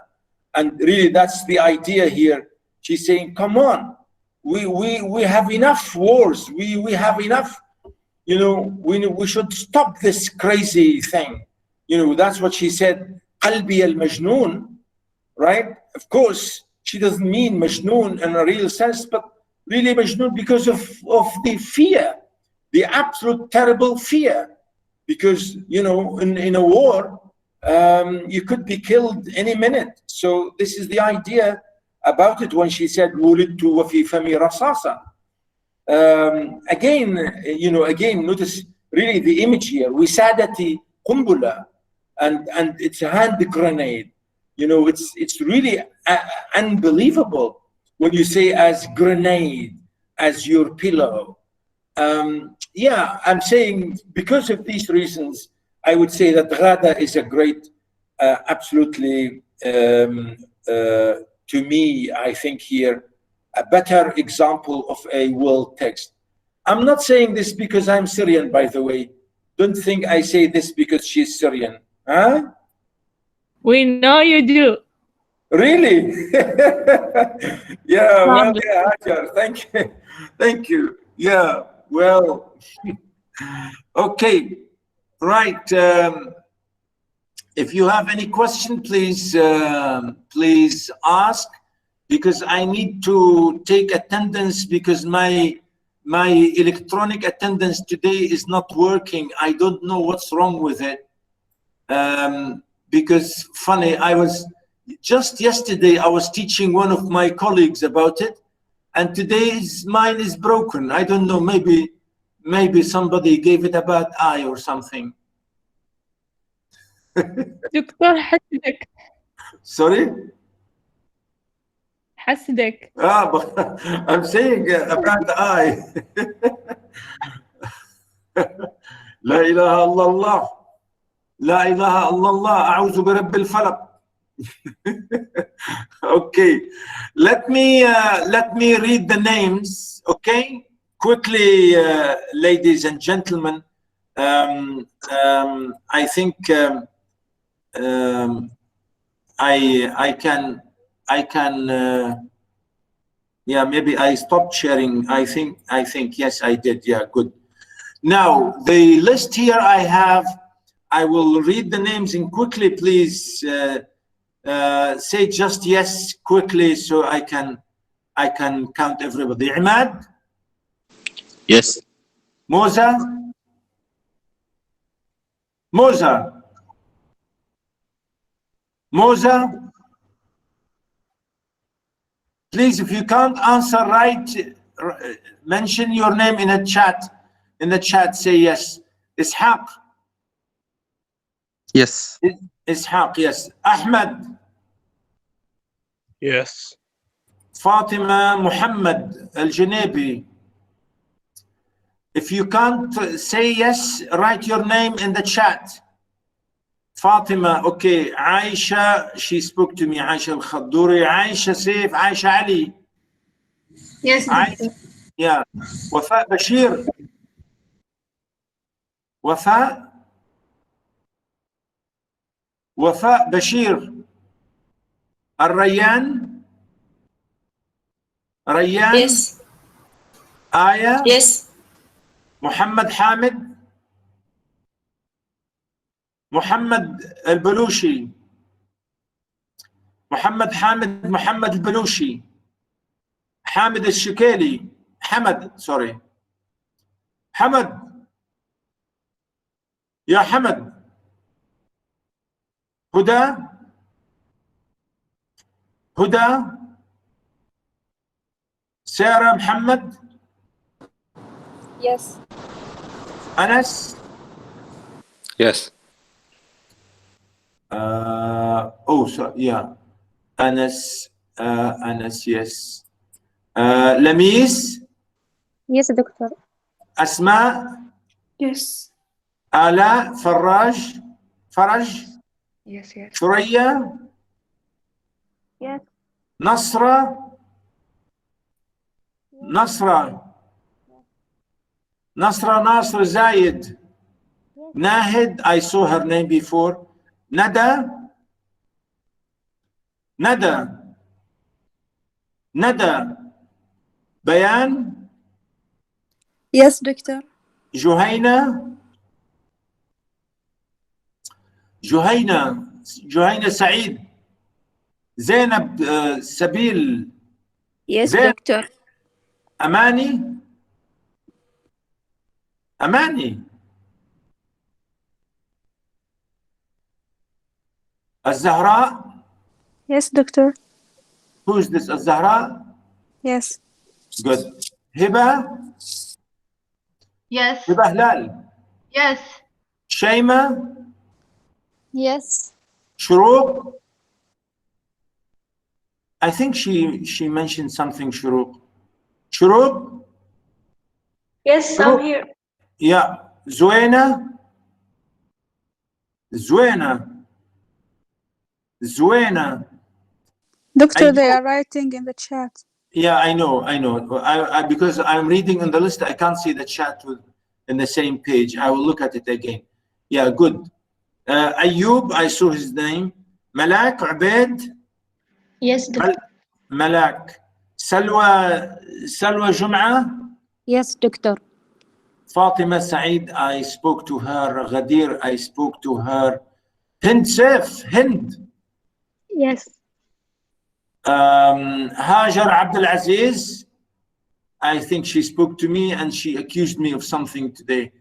And really that's the idea here. She's saying, come on, we have enough wars. We have enough, you know, we should stop this crazy thing. You know, that's what she said, qalbi al-majnoon, right? Of course, she doesn't mean majnoon in a real sense, but really majnoon because of the fear, the absolute terrible fear. Because, you know, in a war, you could be killed any minute. So this is the idea about it when she said, "Wulidtu wa fi fami rasasa." Again, you know, again, notice really the image here. Wisadati qumbula, and it's a hand grenade. You know, it's really unbelievable when you say as grenade, as your pillow. Yeah, I'm saying because of these reasons, I would say that Ghada is a great, absolutely, to me, I think here, a better example of a world text. I'm not saying this because I'm Syrian, by the way. Don't think I say this because she's Syrian. Huh? We know you do. Really? Yeah, well, yeah, Hajar, thank you. Thank you. Yeah, well, okay, right. If you have any question, please, please ask, because I need to take attendance because my electronic attendance today is not working. I don't know what's wrong with it. Because funny, I was just yesterday, I was teaching one of my colleagues about it, and today's mine is broken. I don't know, maybe somebody gave it a bad eye or something. دكتور حسدك. Sorry? حسدك. Ah, but I'm saying a bad eye. La ilaha illallah. La ilaha illallah. A'udhu bi rabbil falaq. Okay, let me read the names, okay, quickly, ladies and gentlemen. I think I can yeah, maybe I stopped sharing. I think yes, I did. Yeah, good. Now the list here I have, I will read the names in quickly, please. Say just yes quickly so I can count everybody. Imad? Yes. Moza? Moza? Moza? Please, if you can't answer right, mention your name in a chat. In the chat, say yes. Ishaq. Yes. Ishaq, yes. Ahmed. Yes. Fatima Muhammad Al-Janebi. If you can't say yes, write your name in the chat. Fatima, okay. Aisha, she spoke to me. Aisha Al-Khadouri. Aisha Saif, Aisha Ali. Yes, doctor. Yeah. Wafa Bashir. Wafa. Wafa Bashir. Al-Rayyan. Rayyan. Yes. Aya. Yes. Muhammad Hamid. Muhammad Al-Balushi. Muhammad Hamid, Muhammad Al-Balushi. Hamid Al-Shikeli. Hamad, sorry. Hamad. Ya Hamad. Huda. Huda. Sarah Muhammad. Yes. Anas. Yes. Yeah. Anas. Anas, yes. Lamis. Yes, doctor. Asma. Yes. Ala. Faraj. Faraj. Yes, yes. Shuraya. Yes. Nasra. Nasra. Nasra Nasr Zayed. Nahid, I saw her name before. Nada. Nada. Nada. Bayan. Yes, doctor. Juhaina. Juhaina. Juhaina Saeed. Zainab Sabil. Yes, Zain. doctor. Amani. Amani. Al-Zahra. Yes, doctor. Who is this? Al-Zahra? Yes. Good. Hiba. Yes. Hiba Hilal. Yes. Shayma. Yes. Shuruq. I think she mentioned something, Shuruq. Shuruq? Yes, I'm here. Yeah. Zuena. Zuena. Zuena. Doctor, they are writing in the chat. Yeah, I know. Because I'm reading on the list, I can't see the chat in the same page. I will look at it again. Yeah, good. Ayub, I saw his name. Malak, Ubaid. Yes, doctor. Malak. Salwa Jum'a. Yes, doctor. Fatima Saeed, I spoke to her. Ghadir, I spoke to her. Hind Saif, Hind. Yes. Hajar Abdul Aziz, I think she spoke to me and she accused me of something today.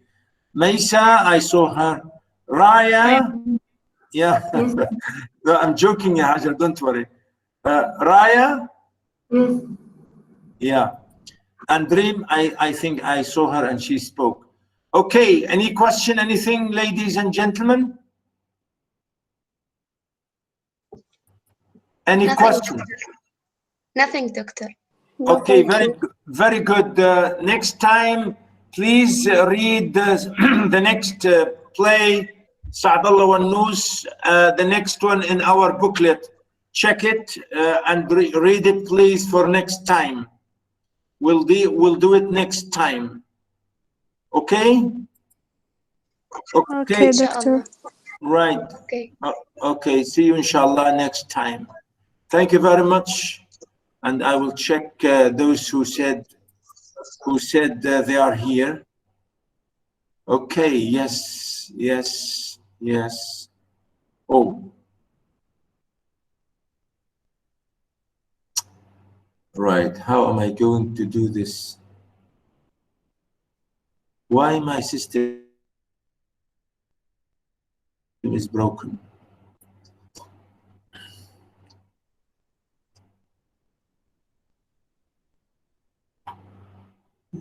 Maisa, I saw her. Raya, yeah. No, I'm joking, ya Hajar, don't worry. Raya, yeah. And Dream, I think I saw her and she spoke. Okay, any question, anything, ladies and gentlemen? Any Nothing, question? doctor. Nothing, doctor. Okay, very good. Next time, please read the next play, Sa'dallah wa Noos, the next one in our booklet. Check it and read it, please, for next time. We'll do it next time. Okay? Okay, doctor. Right. Okay. Okay, see you inshallah next time. Thank you very much. And I will check those who said they are here. Okay, yes. Oh. Right, how am I going to do this? Why my system is broken?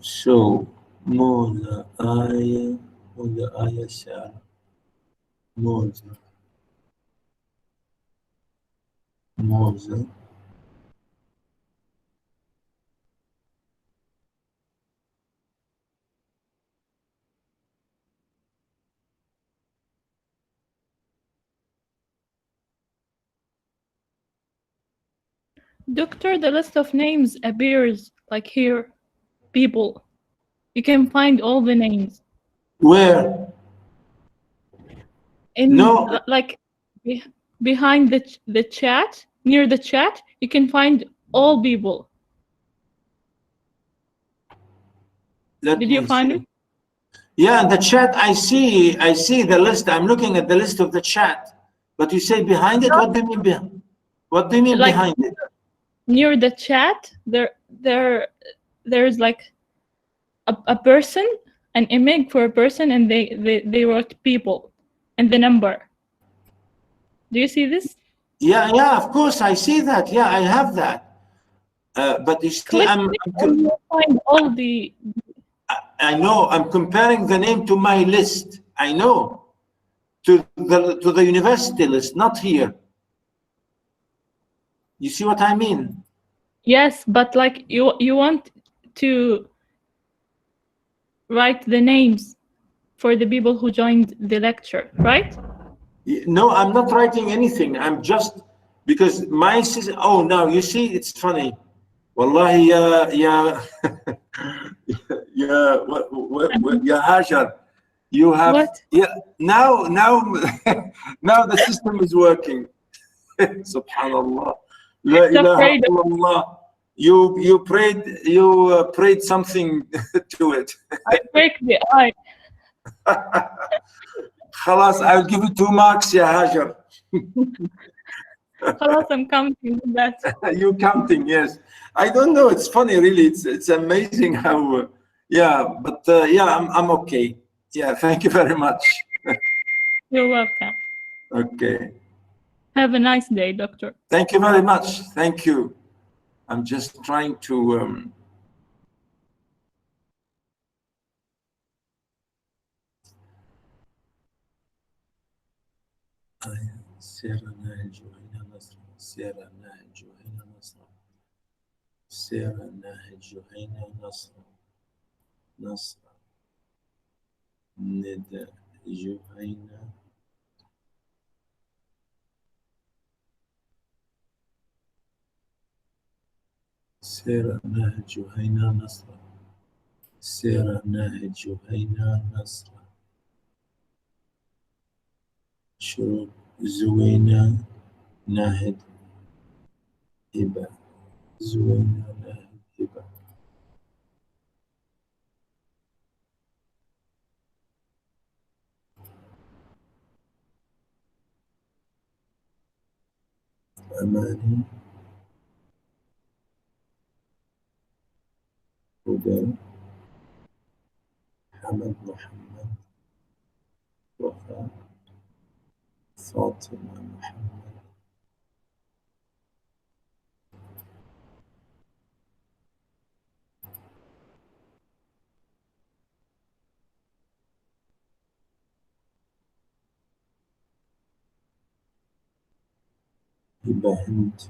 So, Moza Aya, Moza Aya Sarah, Moza, Moza. Doctor, the list of names appears like here. People. You can find all the names. Where? In No, like behind the chat, near the chat, you can find all people. let Did you me find see. it? Yeah, in the chat, I see the list. I'm looking at the list of the chat. But you say behind it? What do you mean behind? What do you mean Like behind it? near the chat, there's like a person, an image for a person, and they wrote people and the number. Do you see this? Yeah, of course, I see that. Yeah, I have that. But you see, Click it and you'll find all the. I know, I'm comparing the name to my list. I know, to the university list, not here. You see what I mean? Yes, but like you want to write the names for the people who joined the lecture, right? No, I'm not writing anything. I'm just, because my system, oh, now you see, it's funny. Wallahi, yeah, yeah, Hajar, you have, What? yeah, now, now the system is working. Subhanallah. La It's ilaha afraid of. illallah. You prayed something to it. I break the eye. Khalas, I'll give you 2 marks, ya Hajar. خلاص, I'm counting that. You counting? Yes. I don't know. It's funny, really. It's amazing how. Yeah, but yeah, I'm okay. Yeah, thank you very much. You're welcome. Okay. Have a nice day, doctor. Thank you very much. Thank you. I'm just trying to. سير النهج هنا نصر سير النهج هنا نصر سير النهج هنا نصر نصر ندى جهينة سير النهج هنا نصر سير النهج هنا نصر شروق زوينة ناهد هبة زوينة ناهد هبة أماني هدى حمد محمد وفاء فاطمة محمد هبة هند